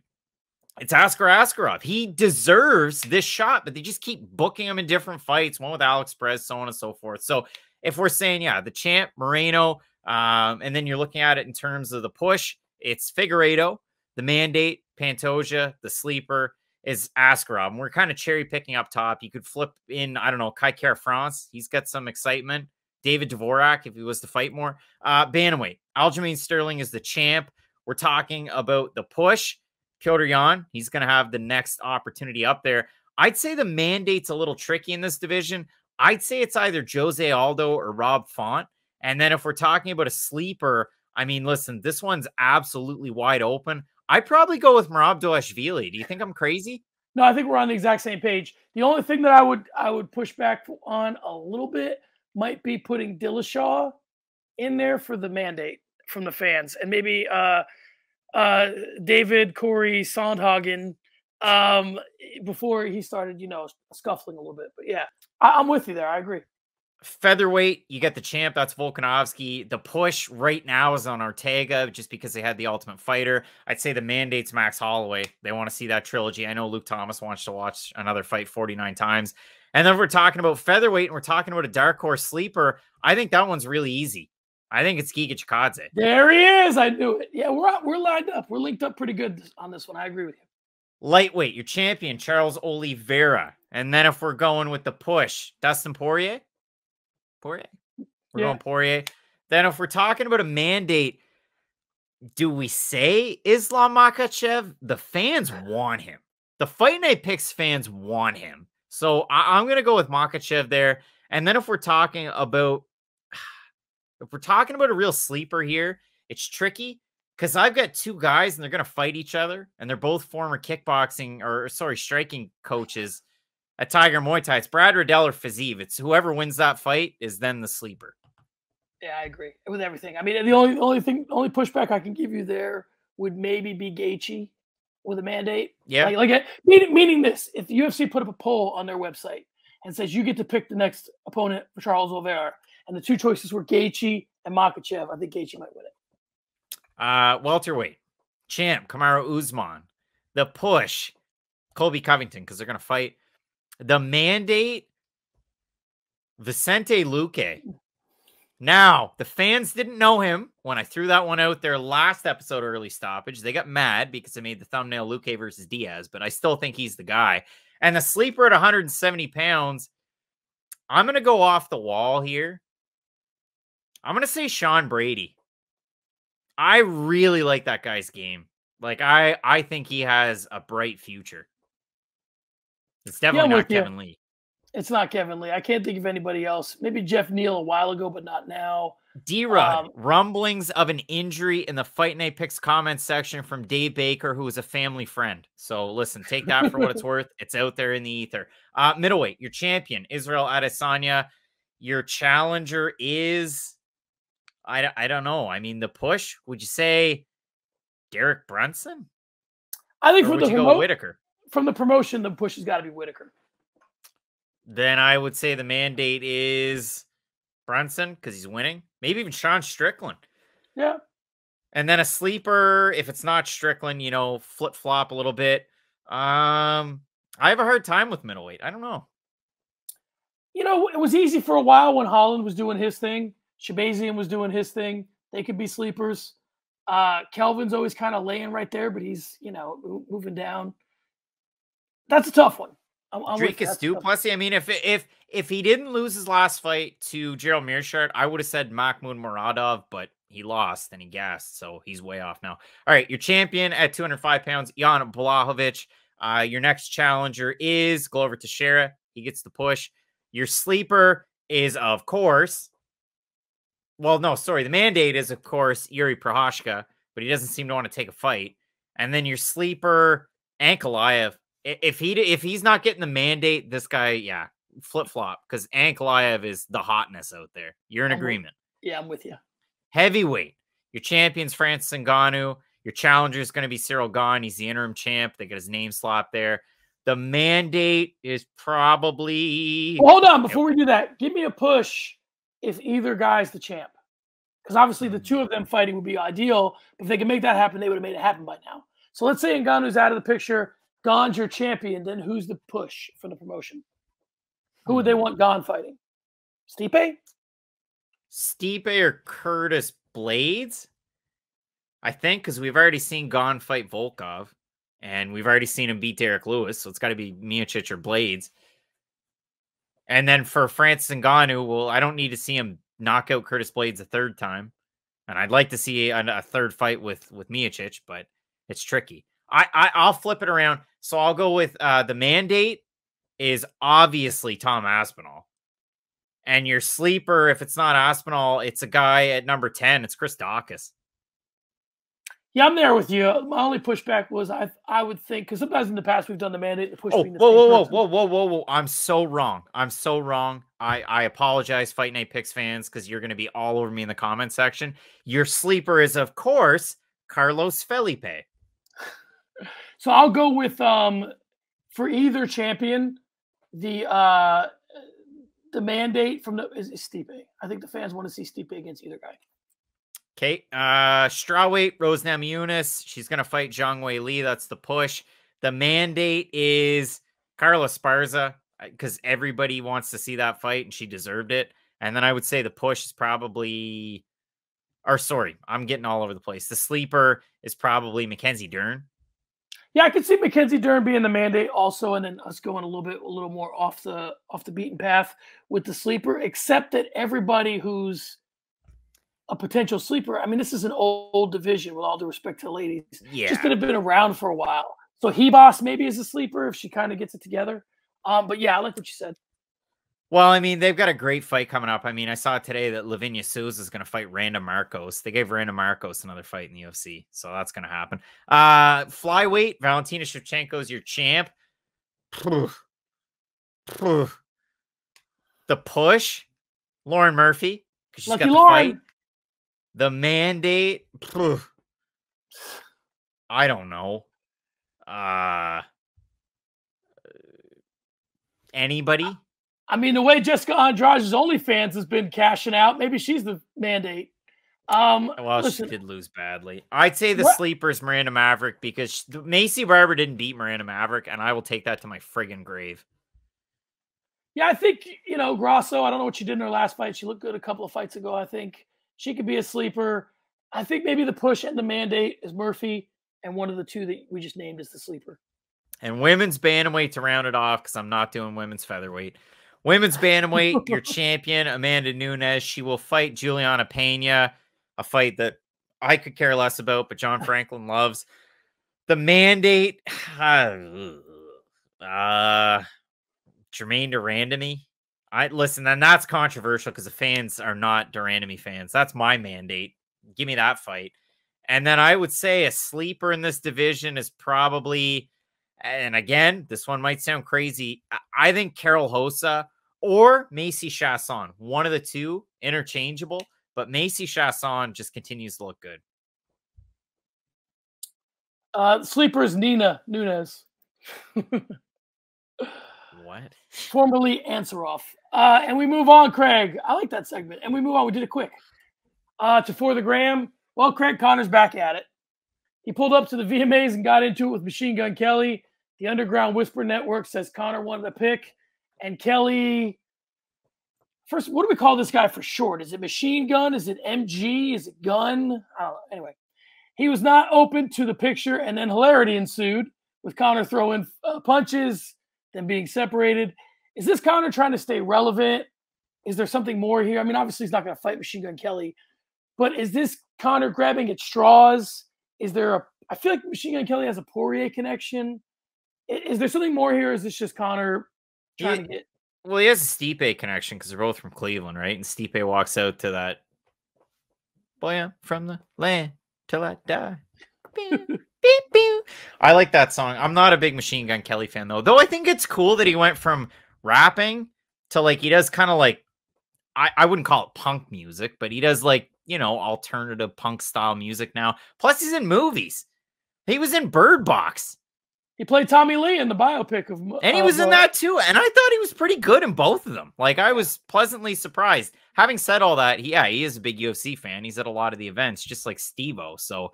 It's Askar Askarov. He deserves this shot, but they just keep booking him in different fights, one with Alex Perez, so on and so forth. So if we're saying, the champ, Moreno, and then you're looking at it in terms of the push, it's Figueiredo. The mandate, Pantoja, the sleeper is Askarov. And we're kind of cherry picking up top. You could flip in, I don't know, Kai Kara France. He's got some excitement. David Dvorak, if he was to fight more. Bantamweight, Aljamain Sterling is the champ. We're talking about the push. Petr Yan, he's going to have the next opportunity up there. I'd say the mandate's a little tricky in this division. I'd say it's either Jose Aldo or Rob Font. And then if we're talking about a sleeper, I mean, listen, this one's absolutely wide open. I'd probably go with Merab Dvalishvili. Do you think I'm crazy? No, I think we're on the exact same page. The only thing that I would push back on a little bit might be putting Dillashaw in there for the mandate from the fans, and maybe David Corey Sandhagen before he started, scuffling a little bit. But yeah, I'm with you there. I agree. Featherweight, you get the champ. That's Volkanovski. The push right now is on Ortega just because they had the Ultimate Fighter. I'd say the mandate's Max Holloway. They want to see that trilogy. I know Luke Thomas wants to watch another fight 49 times. And then we're talking about featherweight and we're talking about a dark horse sleeper. I think that one's really easy. I think it's Giga Chikadze. There he is. I knew it. Yeah, we're lined up. We're linked up pretty good on this one. I agree with you. Lightweight, your champion, Charles Oliveira. And then if we're going with the push, Dustin Poirier. We're going Poirier. Then if we're talking about a mandate, do we say Islam Makhachev? The fans want him. The Fight Night Picks fans want him. So I'm going to go with Makhachev there. And then if we're talking about a real sleeper here, it's tricky because I've got two guys and they're going to fight each other and they're both former striking coaches. at Tiger Muay Thai. It's Brad Riddell or Fiziev. It's whoever wins that fight is then the sleeper. Yeah, I agree with everything. I mean, the only pushback I can give you there would maybe be Gaethje with a mandate. Yeah. Meaning this, if the UFC put up a poll on their website and says you get to pick the next opponent for Charles Oliveira, and the two choices were Gaethje and Makhachev, I think Gaethje might win it. Welterweight, champ, Kamaru Usman. The push, Colby Covington, because they're going to fight. The mandate, Vicente Luque. Now, the fans didn't know him when I threw that one out there last episode, early stoppage. They got mad because I made the thumbnail Luque versus Diaz, but I still think he's the guy. And the sleeper at 170 pounds, I'm going to go off the wall here. I'm going to say Sean Brady. I really like that guy's game. Like, I think he has a bright future. It's definitely not Kevin Lee. It's not Kevin Lee. I can't think of anybody else. Maybe Jeff Neal a while ago, but not now. D-Rod, rumblings of an injury in the Fight Night Picks comment section from Dave Baker, who is a family friend. So listen, take that for what it's worth. It's out there in the ether. Middleweight, your champion, Israel Adesanya. Your challenger is, I don't know. I mean, the push, would you say Derek Brunson? I think from the promotion, the push has got to be Whitaker. Then I would say the mandate is Brunson because he's winning. Maybe even Sean Strickland. Yeah. And then a sleeper, if it's not Strickland, flip-flop a little bit. I have a hard time with middleweight. I don't know. It was easy for a while when Holland was doing his thing. Shabazian was doing his thing. They could be sleepers. Kelvin's always kind of laying right there, but he's, moving down. That's a tough one. Dricus Duplessis. I mean, if he didn't lose his last fight to Gerald Meerschaert, I would have said Mahmoud Muradov, but he lost and he gassed, so he's way off now. All right, your champion at 205 pounds, Jan Blachowicz. Your next challenger is Glover Teixeira. He gets the push. Your sleeper is, of course, the mandate is, of course, Yuri Prochazka, but he doesn't seem to want to take a fight. And then your sleeper, Ankalaev. If he's not getting the mandate, this guy, flip-flop, because Ankalaev is the hotness out there. You're in agreement. I'm with you. Heavyweight. Your champion's Francis Ngannou. Your challenger is going to be Cyril Gane. He's the interim champ. They got his name slapped there. The mandate is probably... Well, hold on. Before we do that, give me a push if either guy's the champ. Because obviously the two of them fighting would be ideal. But if they can make that happen, they would have made it happen by now. So let's say Ngannou's out of the picture. Gane's your champion. Then who's the push for the promotion? Who would they want Gane fighting? Stipe? Stipe or Curtis Blades? I think, because we've already seen Gane fight Volkov. And we've already seen him beat Derek Lewis. So it's got to be Miocic or Blades. And then for Francis Ngannou, I don't need to see him knock out Curtis Blades a third time. And I'd like to see a third fight with Miocic, but it's tricky. I'll flip it around. So I'll go with the mandate is obviously Tom Aspinall. And your sleeper, if it's not Aspinall, it's a guy at number 10. It's Chris Daukaus. Yeah, I'm there with you. My only pushback was I would think, because sometimes in the past we've done the mandate to push. Whoa. I'm so wrong. I apologize, Fight Night Picks fans, because you're going to be all over me in the comment section. Your sleeper is, of course, Carlos Felipe. So I'll go with for either champion, the mandate from is Stipe. I think the fans want to see Stipe against either guy. Okay, strawweight, Rose Namajunas. She's going to fight Zhang Wei Li. That's the push. The mandate is Carla Esparza, because everybody wants to see that fight, and she deserved it. And then I would say the push is probably... I'm getting all over the place. The sleeper is probably Mackenzie Dern. Yeah, I could see Mackenzie Dern being the mandate also, and then us going a little more off the beaten path with the sleeper, except that everybody who's a potential sleeper, I mean, this is an old division with all due respect to the ladies. Yeah. Just that have been around for a while. So Hebos maybe is a sleeper if she kind of gets it together. But yeah, I like what you said. Well, I mean, they've got a great fight coming up. I mean, I saw today that Lavinia Souza is going to fight Randa Marcos. They gave Randa Marcos another fight in the UFC, so that's going to happen. Flyweight, Valentina Shevchenko is your champ. The push, Lauren Murphy, because she's Lucky got the Lauren. fight. The mandate, I don't know. Anybody? I mean, the way Jessica Andrade's OnlyFans has been cashing out, maybe she's the mandate. Well, listen, she did lose badly. I'd say the sleeper is Miranda Maverick because Macy Barber didn't beat Miranda Maverick, and I will take that to my friggin' grave. Yeah, I think, Grasso, I don't know what she did in her last fight. She looked good a couple of fights ago, I think. She could be a sleeper. I think maybe the push and the mandate is Murphy, and one of the two that we just named is the sleeper. And women's bantamweight to round it off, because I'm not doing women's featherweight. Women's bantamweight, your champion, Amanda Nunes. She will fight Juliana Pena, a fight that I could care less about, but John Franklin loves. The mandate, Jermaine Durandamy. Listen, and that's controversial because the fans are not Durandamy fans. That's my mandate. Give me that fight. And then I would say a sleeper in this division is probably, and again, this one might sound crazy, I think Carol Hossa or Macy Chasson. One of the two, interchangeable, but Macy Chasson just continues to look good. Sleeper is Nina Nunes. What? Formerly Ansaroff. And we move on, Craig. I like that segment. And we move on. We did it quick. To For the Gram. Well, Craig Connor's back at it. He pulled up to the VMAs and got into it with Machine Gun Kelly. The Underground Whisper Network says Connor wanted a pick. And Kelly, first, what do we call this guy for short? Is it Machine Gun? Is it MG? Is it Gun? I don't know. Anyway, he was not open to the picture, and then hilarity ensued with Connor throwing punches, then being separated. Is this Connor trying to stay relevant? Is there something more here? I mean, obviously he's not going to fight Machine Gun Kelly, but is this Connor grabbing at straws? Is there I feel like Machine Gun Kelly has a Poirier connection. Is there something more here? Or is this just Connor trying to get? Well, he has a Stipe connection because they're both from Cleveland, right? And Stipe walks out to that, boy, I'm from the land till I die. Beep, beep, beep. I like that song. I'm not a big Machine Gun Kelly fan, though I think it's cool that he went from rapping to he does kind of I wouldn't call it punk music, but he does alternative punk style music now. Plus he's in movies. He was in Bird Box. He played Tommy Lee in the biopic of, and he was in that too. And I thought he was pretty good in both of them. I was pleasantly surprised. Having said all that, he is a big UFC fan. He's at a lot of the events, just like Steve-O. So,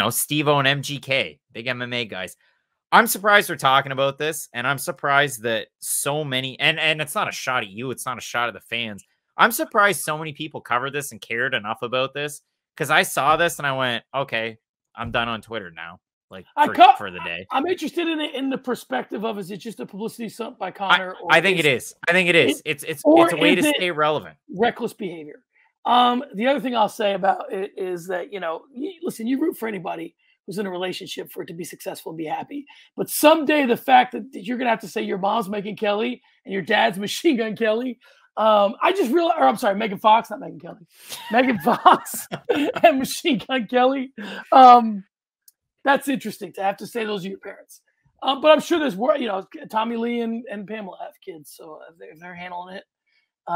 Steve-O and MGK, big MMA guys. I'm surprised we're talking about this, and I'm surprised that so many, and it's not a shot at you, it's not a shot at the fans. I'm surprised so many people covered this and cared enough about this, because I saw this and I went, okay, I'm done on Twitter now. For the day. I'm interested in it in the perspective of, is it just a publicity stunt by Connor? I think it is. I think it is. It's a way to stay relevant. Reckless behavior. The other thing I'll say about it is that, listen, you root for anybody who's in a relationship for it to be successful and be happy. But someday the fact that you're going to have to say your mom's Megan Kelly and your dad's Machine Gun Kelly. I just realized, I'm sorry, Megan Fox, not Megan Kelly. Megan Fox and Machine Gun Kelly. That's interesting to have to say those are your parents. But I'm sure there's, Tommy Lee and Pamela have kids. So if they're handling it,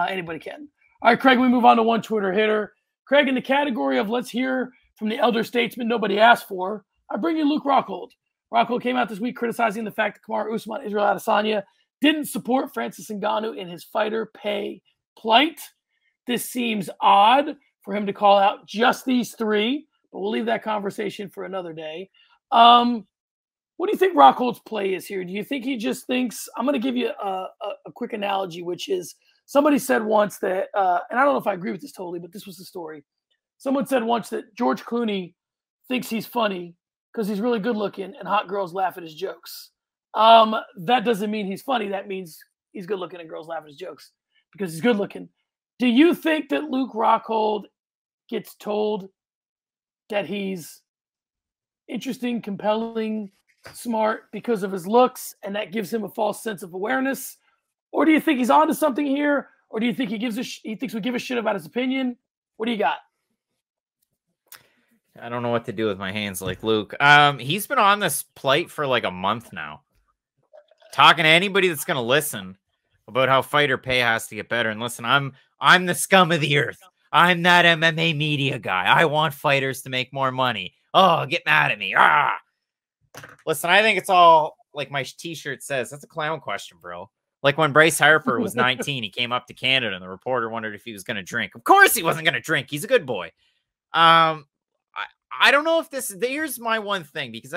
anybody can. All right, Craig, we move on to one Twitter hitter. Craig, in the category of let's hear from the elder statesman nobody asked for, I bring you Luke Rockhold. Rockhold came out this week criticizing the fact that Kamaru Usman, Israel Adesanya didn't support Francis Ngannou in his fighter pay plight. This seems odd for him to call out just these three, but we'll leave that conversation for another day. What do you think Rockhold's play is here? Do you think he just thinks, I'm going to give you a quick analogy, which is somebody said once that, and I don't know if I agree with this totally, but this was the story. Someone said once that George Clooney thinks he's funny because he's really good looking and hot girls laugh at his jokes. That doesn't mean he's funny. That means he's good looking and girls laugh at his jokes because he's good looking. Do you think that Luke Rockhold gets told that he's interesting, compelling, smart because of his looks, and that gives him a false sense of awareness? Or do you think he's onto something here? Or do you think he thinks we give a shit about his opinion? What do you got? I don't know what to do with my hands like Luke. He's been on this plight for a month now. Talking to anybody that's going to listen. about how fighter pay has to get better. And listen, I'm the scum of the earth. I'm that MMA media guy. I want fighters to make more money. Oh, get mad at me. Ah. Listen, I think it's all like my t-shirt says. That's a clown question, bro. Like when Bryce Harper was 19, he came up to Canada and the reporter wondered if he was going to drink. Of course he wasn't going to drink. He's a good boy. I don't know if here's my one thing, because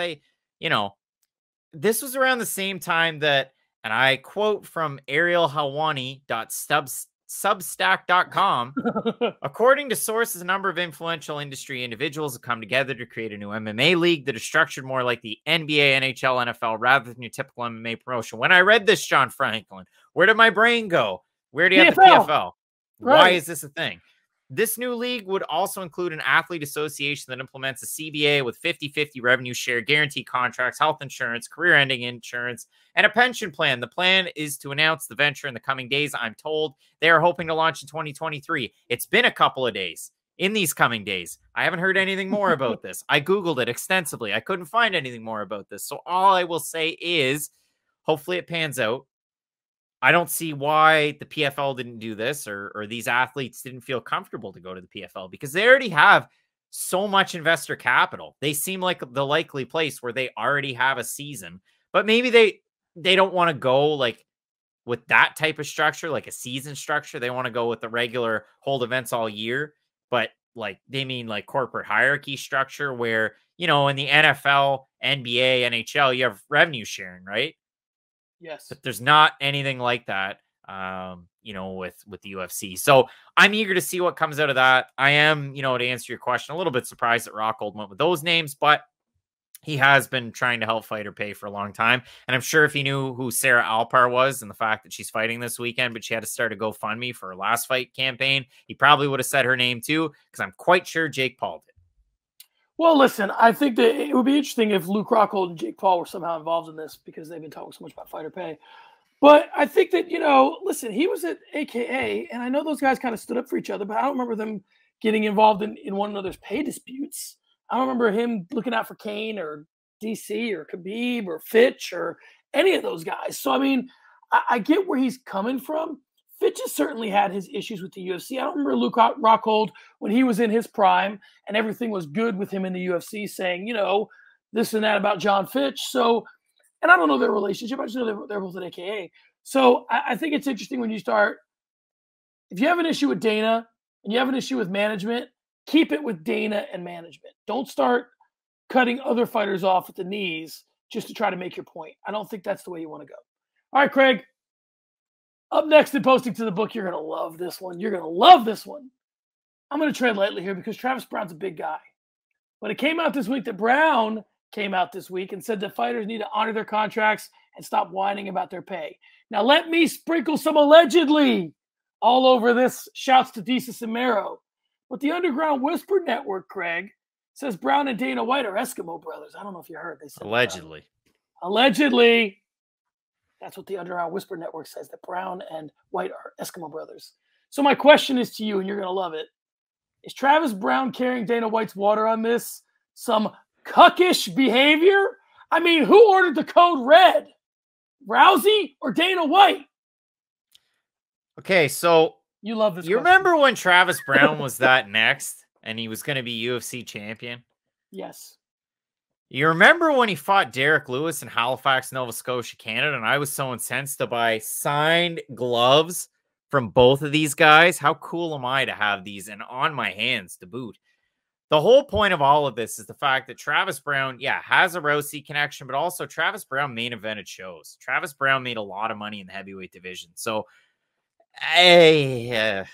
this was around the same time that, and I quote from arielhawani.substack.com, according to sources, a number of influential industry individuals have come together to create a new MMA league that is structured more like the NBA, NHL, NFL, rather than your typical MMA promotion. When I read this, John Franklin, where did my brain go? Where do you have the PFL? Right. Why is this a thing? This new league would also include an athlete association that implements a CBA with 50-50 revenue share, guaranteed contracts, health insurance, career-ending insurance, and a pension plan. The plan is to announce the venture in the coming days. I'm told they are hoping to launch in 2023. It's been a couple of days. In these coming days, I haven't heard anything more about this. I Googled it extensively. I couldn't find anything more about this. So all I will say is, hopefully it pans out. I don't see why the PFL didn't do this, or these athletes didn't feel comfortable to go to the PFL, because they already have so much investor capital. They seem like the likely place where they already have a season, but maybe they don't want to go like with that type of structure, like a season structure. They want to go with the regular hold events all year, but like they mean like corporate hierarchy structure where, in the NFL, NBA, NHL, you have revenue sharing, right? Yes. But there's not anything like that, with the UFC. So I'm eager to see what comes out of that. I am, to answer your question, a little bit surprised that Rockhold went with those names, but he has been trying to help fighter pay for a long time. And I'm sure if he knew who Sarah Alpar was and the fact that she's fighting this weekend, but she had to start a GoFundMe for her last fight campaign, he probably would have said her name too, because I'm quite sure Jake Paul did. Well, listen, I think that it would be interesting if Luke Rockhold and Jake Paul were somehow involved in this, because they've been talking so much about fighter pay. But I think that, listen, he was at AKA, and I know those guys kind of stood up for each other, but I don't remember them getting involved in one another's pay disputes. I don't remember him looking out for Kane or DC or Khabib or Fitch or any of those guys. So, I mean, I get where he's coming from. Fitch has certainly had his issues with the UFC. I don't remember Luke Rockhold when he was in his prime and everything was good with him in the UFC saying, this and that about John Fitch. So, and I don't know their relationship. I just know they're both at AKA. So I think it's interesting when you start, if you have an issue with Dana and you have an issue with management, keep it with Dana and management. Don't start cutting other fighters off at the knees just to try to make your point. I don't think that's the way you want to go. All right, Craig. Up next in Posting to the Book, you're going to love this one. You're going to love this one. I'm going to tread lightly here because Travis Browne's a big guy. But it came out this week that Browne came out this week and said that fighters need to honor their contracts and stop whining about their pay. Now, let me sprinkle some allegedly all over this. Shouts to Desus and Mero. But the Underground Whisper Network, Craig, says Browne and Dana White are Eskimo brothers. I don't know if you heard. They said allegedly. Allegedly. That's what the Underground Whisper Network says, that Browne and White are Eskimo brothers. So my question is to you, and you're going to love it. Is Travis Browne carrying Dana White's water on this? Some cuckish behavior? I mean, who ordered the code red? Rousey or Dana White? Okay, so you love this. You question. Remember when Travis Browne was that next and he was going to be UFC champion? Yes. You remember when he fought Derek Lewis in Halifax, Nova Scotia, Canada, and I was so incensed to buy signed gloves from both of these guys? How cool am I to have these and on my hands to boot? The whole point of all of this is the fact that Travis Browne, has a Rousey connection, but also Travis Browne main evented shows. Travis Browne made a lot of money in the heavyweight division. So, you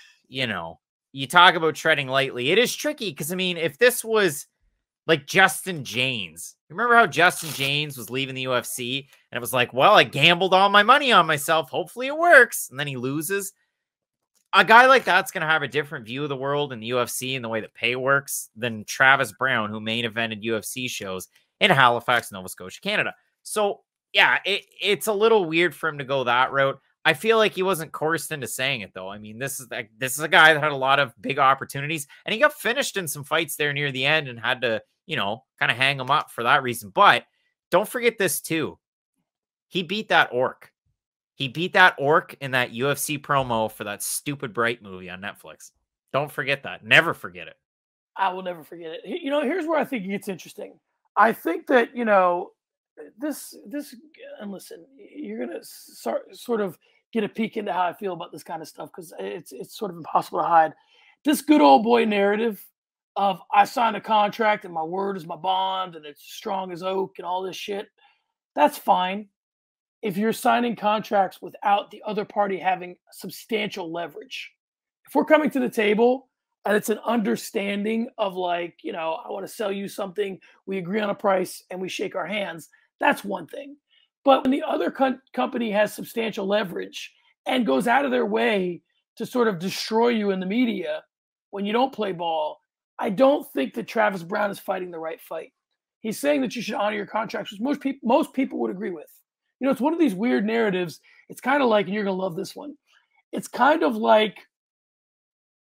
talk about treading lightly. It is tricky because, I mean, if this was like Justin James. Remember how Justin James was leaving the UFC and it was like, well, I gambled all my money on myself. Hopefully it works. And then he loses. A guy like that's going to have a different view of the world in the UFC and the way that pay works than Travis Browne, who main evented UFC shows in Halifax, Nova Scotia, Canada. So, it's a little weird for him to go that route. I feel like he wasn't coerced into saying it, though. I mean, this is a guy that had a lot of big opportunities, and he got finished in some fights there near the end and had to, kind of hang him up for that reason. But don't forget this, too. He beat that orc. He beat that orc in that UFC promo for that stupid Bright movie on Netflix. Don't forget that. Never forget it. I will never forget it. You know, here's where I think it gets interesting. I think that, you know, this, and listen, you're going to sort of get a peek into how I feel about this kind of stuff because it's sort of impossible to hide. This good old boy narrative of I signed a contract and my word is my bond and it's strong as oak and all this shit, that's fine if you're signing contracts without the other party having substantial leverage. If we're coming to the table and it's an understanding of like, you know, I want to sell you something, we agree on a price and we shake our hands, that's one thing. But when the other company has substantial leverage and goes out of their way to sort of destroy you in the media when you don't play ball, I don't think that Travis Browne is fighting the right fight. He's saying that you should honor your contracts, which most people would agree with. You know, it's one of these weird narratives. It's kind of like, and you're going to love this one, it's kind of like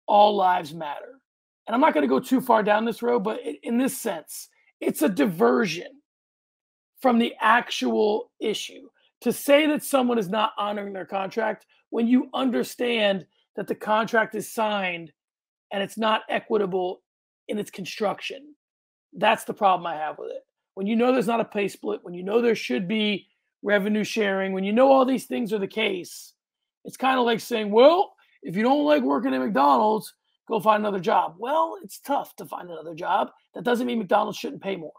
all lives matter. And I'm not going to go too far down this road, but in this sense, it's a diversion from the actual issue. To say that someone is not honoring their contract when you understand that the contract is signed and it's not equitable in its construction, that's the problem I have with it. When you know there's not a pay split, when you know there should be revenue sharing, when you know all these things are the case, it's kind of like saying, well, if you don't like working at McDonald's, go find another job. Well, it's tough to find another job. That doesn't mean McDonald's shouldn't pay more.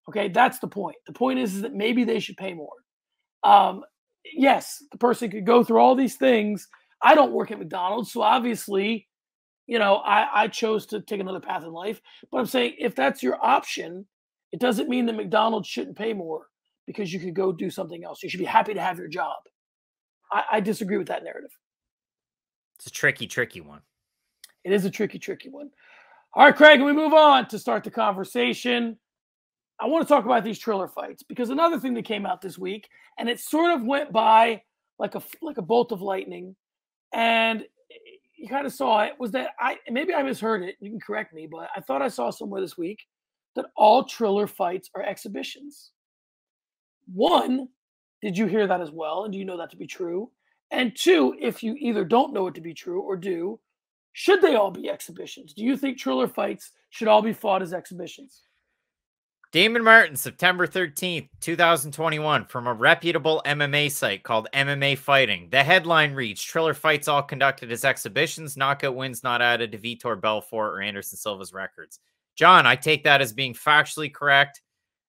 Okay, that's the point. The point is that maybe they should pay more. Yes, the person could go through all these things. I don't work at McDonald's, so obviously, you know, I chose to take another path in life. But I'm saying if that's your option, it doesn't mean that McDonald's shouldn't pay more because you could go do something else. You should be happy to have your job. I disagree with that narrative. It's a tricky one. It is a tricky one. All right, Craig, we move on to start the conversation. I want to talk about these Triller fights because another thing that came out this week, and it sort of went by like a bolt of lightning, and you kind of saw it, was that maybe I misheard it. You can correct me, but I thought I saw somewhere this week that all Triller fights are exhibitions. One, did you hear that as well? And do you know that to be true? And two, if you either don't know it to be true or do, should they all be exhibitions? Do you think Triller fights should all be fought as exhibitions? Damon Martin, September 13th, 2021, from a reputable MMA site called MMA Fighting. The headline reads, Triller fights all conducted as exhibitions, knockout wins not added to Vitor Belfort or Anderson Silva's records. John, I take that as being factually correct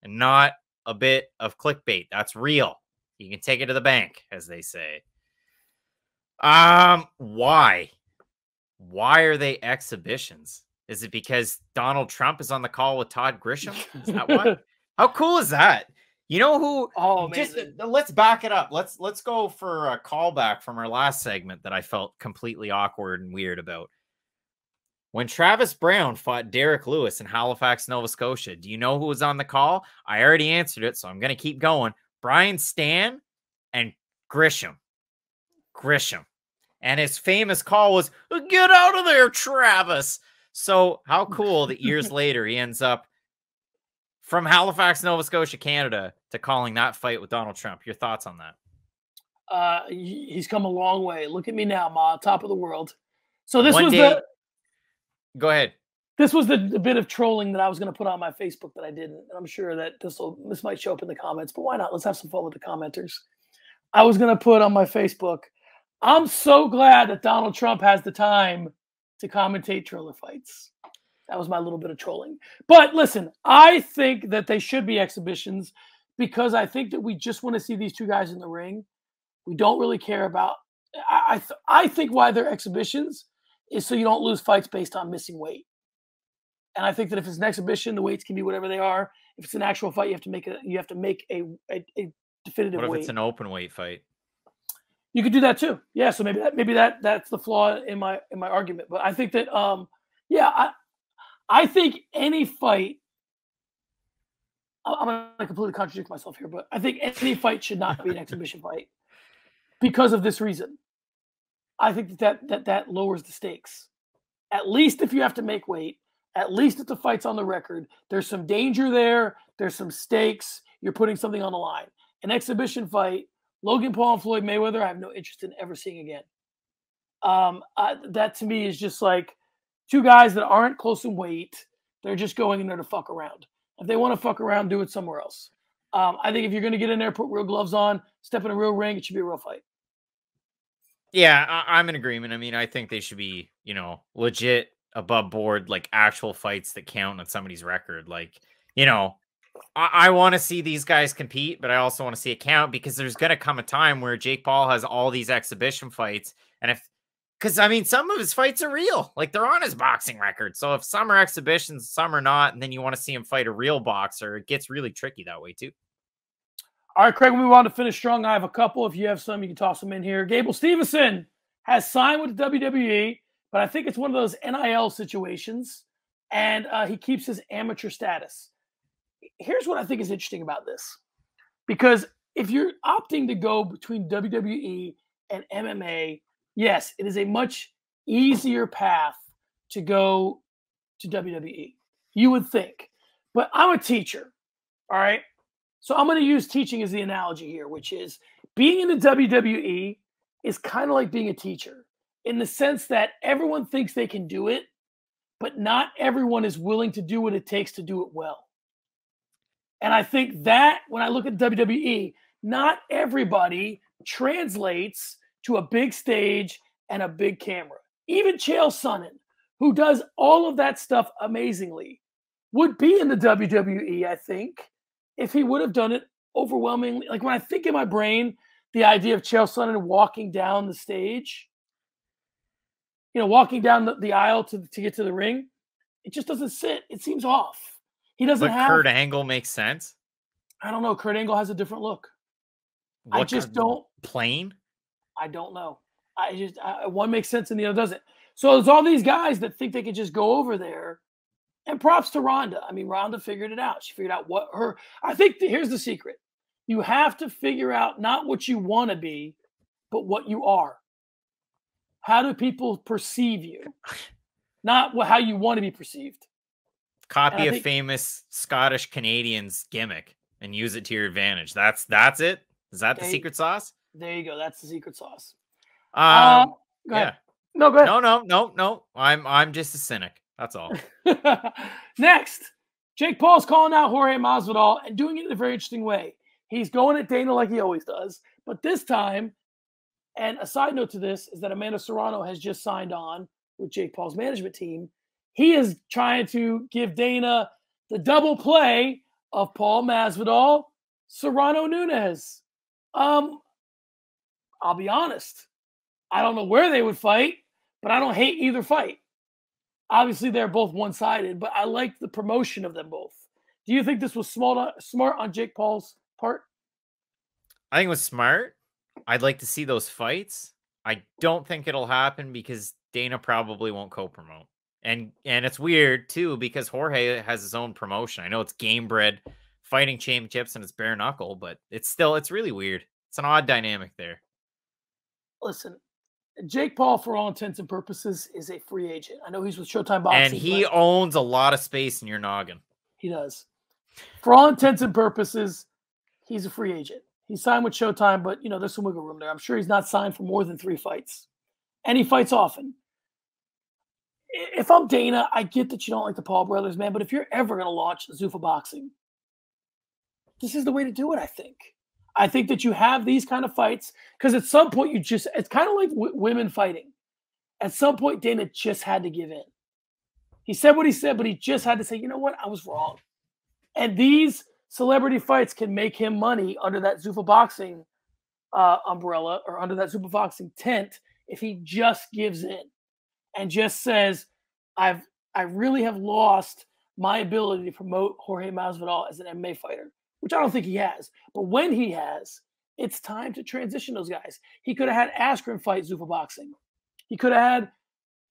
and not a bit of clickbait. That's real. You can take it to the bank, as they say. Why? Why are they exhibitions? Is it because Donald Trump is on the call with Todd Grisham? Is that why? How cool is that? You know who? Oh, just let's back it up. Let's go for a callback from our last segment that I felt completely awkward and weird about. When Travis Browne fought Derek Lewis in Halifax, Nova Scotia, do you know who was on the call? I already answered it, so I'm going to keep going. Brian Stan and Grisham. And his famous call was, "Get out of there, Travis." So how cool that years later he ends up from Halifax, Nova Scotia, Canada, to calling that fight with Donald Trump. Your thoughts on that? He's come a long way. Look at me now, Ma, top of the world. So this Go ahead. This was the bit of trolling that I was going to put on my Facebook that I didn't. And I'm sure that this might show up in the comments, but why not? Let's have some fun with the commenters. I was going to put on my Facebook, I'm so glad that Donald Trump has the time to commentate Triller fights. That was my little bit of trolling. But listen, I think that they should be exhibitions because I think that we just want to see these two guys in the ring. We don't really care about I think why they're exhibitions is so you don't lose fights based on missing weight. And I think that if it's an exhibition, the weights can be whatever they are. If it's an actual fight, you have to make a definitive weight. What if it's an open weight fight? You could do that too. Yeah, so maybe that's the flaw in my argument. But I think that I think any fight, I'm going to completely contradict myself here, but I think any fight should not be an exhibition fight because of this reason. I think that lowers the stakes. At least if you have to make weight, at least if the fight's on the record, there's some danger there, there's some stakes, you're putting something on the line. An exhibition fight, Logan Paul and Floyd Mayweather, I have no interest in ever seeing again. That to me is just like two guys that aren't close in weight. They're just going in there to fuck around. If they want to fuck around, do it somewhere else. I think if you're going to get in there, put real gloves on, step in a real ring, it should be a real fight. Yeah, I'm in agreement. I mean, I think they should be, you know, legit above board, like actual fights that count on somebody's record. Like, you know, I want to see these guys compete, but I also want to see it count, because there's going to come a time where Jake Paul has all these exhibition fights. And because I mean, some of his fights are real, like they're on his boxing record. So if some are exhibitions, some are not, and then you want to see him fight a real boxer, it gets really tricky that way too. All right, Craig, we want to finish strong. I have a couple. If you have some, you can toss them in here. Gable Stevenson has signed with the WWE, but I think it's one of those NIL situations, and he keeps his amateur status. Here's what I think is interesting about this, because if you're opting to go between WWE and MMA, yes, it is a much easier path to go to WWE. You would think, but I'm a teacher, all right? So I'm going to use teaching as the analogy here, which is being in the WWE is kind of like being a teacher in the sense that everyone thinks they can do it, but not everyone is willing to do what it takes to do it well. And I think that when I look at WWE, not everybody translates to a big stage and a big camera. Even Chael Sonnen, who does all of that stuff amazingly, would be in the WWE, I think, if he would have done it overwhelmingly. Like when I think in my brain, the idea of Chael Sonnen walking down the stage, you know, walking down the aisle to get to the ring, it just doesn't sit. It seems off. He doesn't have. Kurt Angle makes sense. I don't know. Kurt Angle has a different look. I just don't. Plain? I don't know. One makes sense and the other doesn't. So there's all these guys that think they can just go over there. And props to Ronda. I mean, Ronda figured it out. She figured out what her. I think here's the secret. You have to figure out not what you want to be, but what you are. How do people perceive you? Not how you want to be perceived. Copy a famous Scottish Canadian's gimmick and use it to your advantage. That's it. Is that the secret sauce? There you go. That's the secret sauce. Go ahead. Yeah. No, go ahead. No. I'm just a cynic. That's all. Next, Jake Paul's calling out Jorge Masvidal and doing it in a very interesting way. He's going at Dana like he always does, but this time, and a side note to this is that Amanda Serrano has just signed on with Jake Paul's management team. He is trying to give Dana the double play of Paul Masvidal, Serrano Nunes. I'll be honest. I don't know where they would fight, but I don't hate either fight. Obviously, they're both one-sided, but I like the promotion of them both. Do you think this was smart on Jake Paul's part? I think it was smart. I'd like to see those fights. I don't think it'll happen because Dana probably won't co-promote. And it's weird, too, because Jorge has his own promotion. I know it's Game Bred Fighting Championships and it's bare knuckle, but it's really weird. It's an odd dynamic there. Listen. Jake Paul, for all intents and purposes, is a free agent. I know he's with Showtime Boxing. And he owns a lot of space in your noggin. He does. For all intents and purposes, he's a free agent. He's signed with Showtime, but, you know, there's some wiggle room there. I'm sure he's not signed for more than 3 fights. And he fights often. If I'm Dana, I get that you don't like the Paul brothers, man, but if you're ever going to launch Zuffa Boxing, this is the way to do it, I think. I think that you have these kind of fights because at some point it's kind of like women fighting. At some point, Dana just had to give in. He said what he said, but he just had to say, you know what? I was wrong. And these celebrity fights can make him money under that Zuffa Boxing umbrella or under that Zuffa Boxing tent if he just gives in and just says, I really have lost my ability to promote Jorge Masvidal as an MMA fighter, which I don't think he has. But when he has, it's time to transition those guys. He could have had Askren fight Zuffa Boxing. He could have had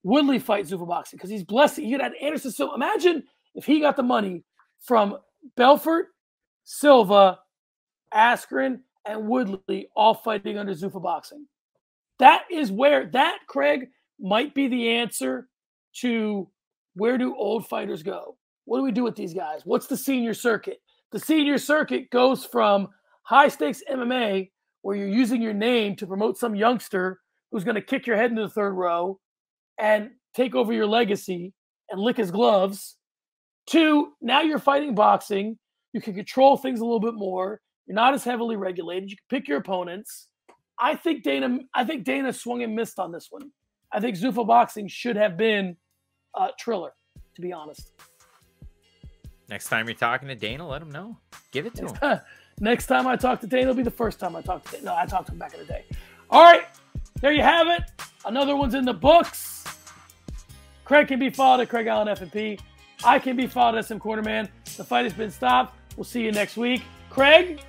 Woodley fight Zuffa Boxing because he's blessed. He could have had Anderson. So imagine if he got the money from Belfort, Silva, Askren, and Woodley all fighting under Zuffa Boxing. That is where that, Craig, might be the answer to where do old fighters go? What do we do with these guys? What's the senior circuit? The senior circuit goes from high-stakes MMA where you're using your name to promote some youngster who's going to kick your head into the third row and take over your legacy and lick his gloves. 2, now you're fighting boxing. You can control things a little bit more. You're not as heavily regulated. You can pick your opponents. I think Dana swung and missed on this one. I think Zuffa Boxing should have been Triller, to be honest. Next time you're talking to Dana, let him know. Give it to him. Next time I talk to Dana, it'll be the first time I talk to Dana. No, I talked to him back in the day. All right, there you have it. Another one's in the books. Craig can be followed at Craig Allen F&P. I can be followed at SM Cornerman. The fight has been stopped. We'll see you next week. Craig,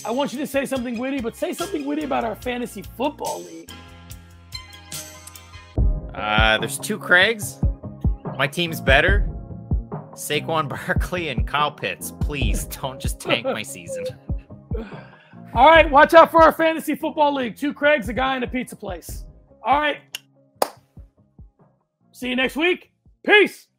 I want you to say something witty, but say something witty about our fantasy football league. There's 2 Craigs. My team's better. Saquon Barkley and Kyle Pitts. Please don't just tank my season. All right, watch out for our fantasy football league. 2 Craigs, a guy in a pizza place. All right. See you next week. Peace.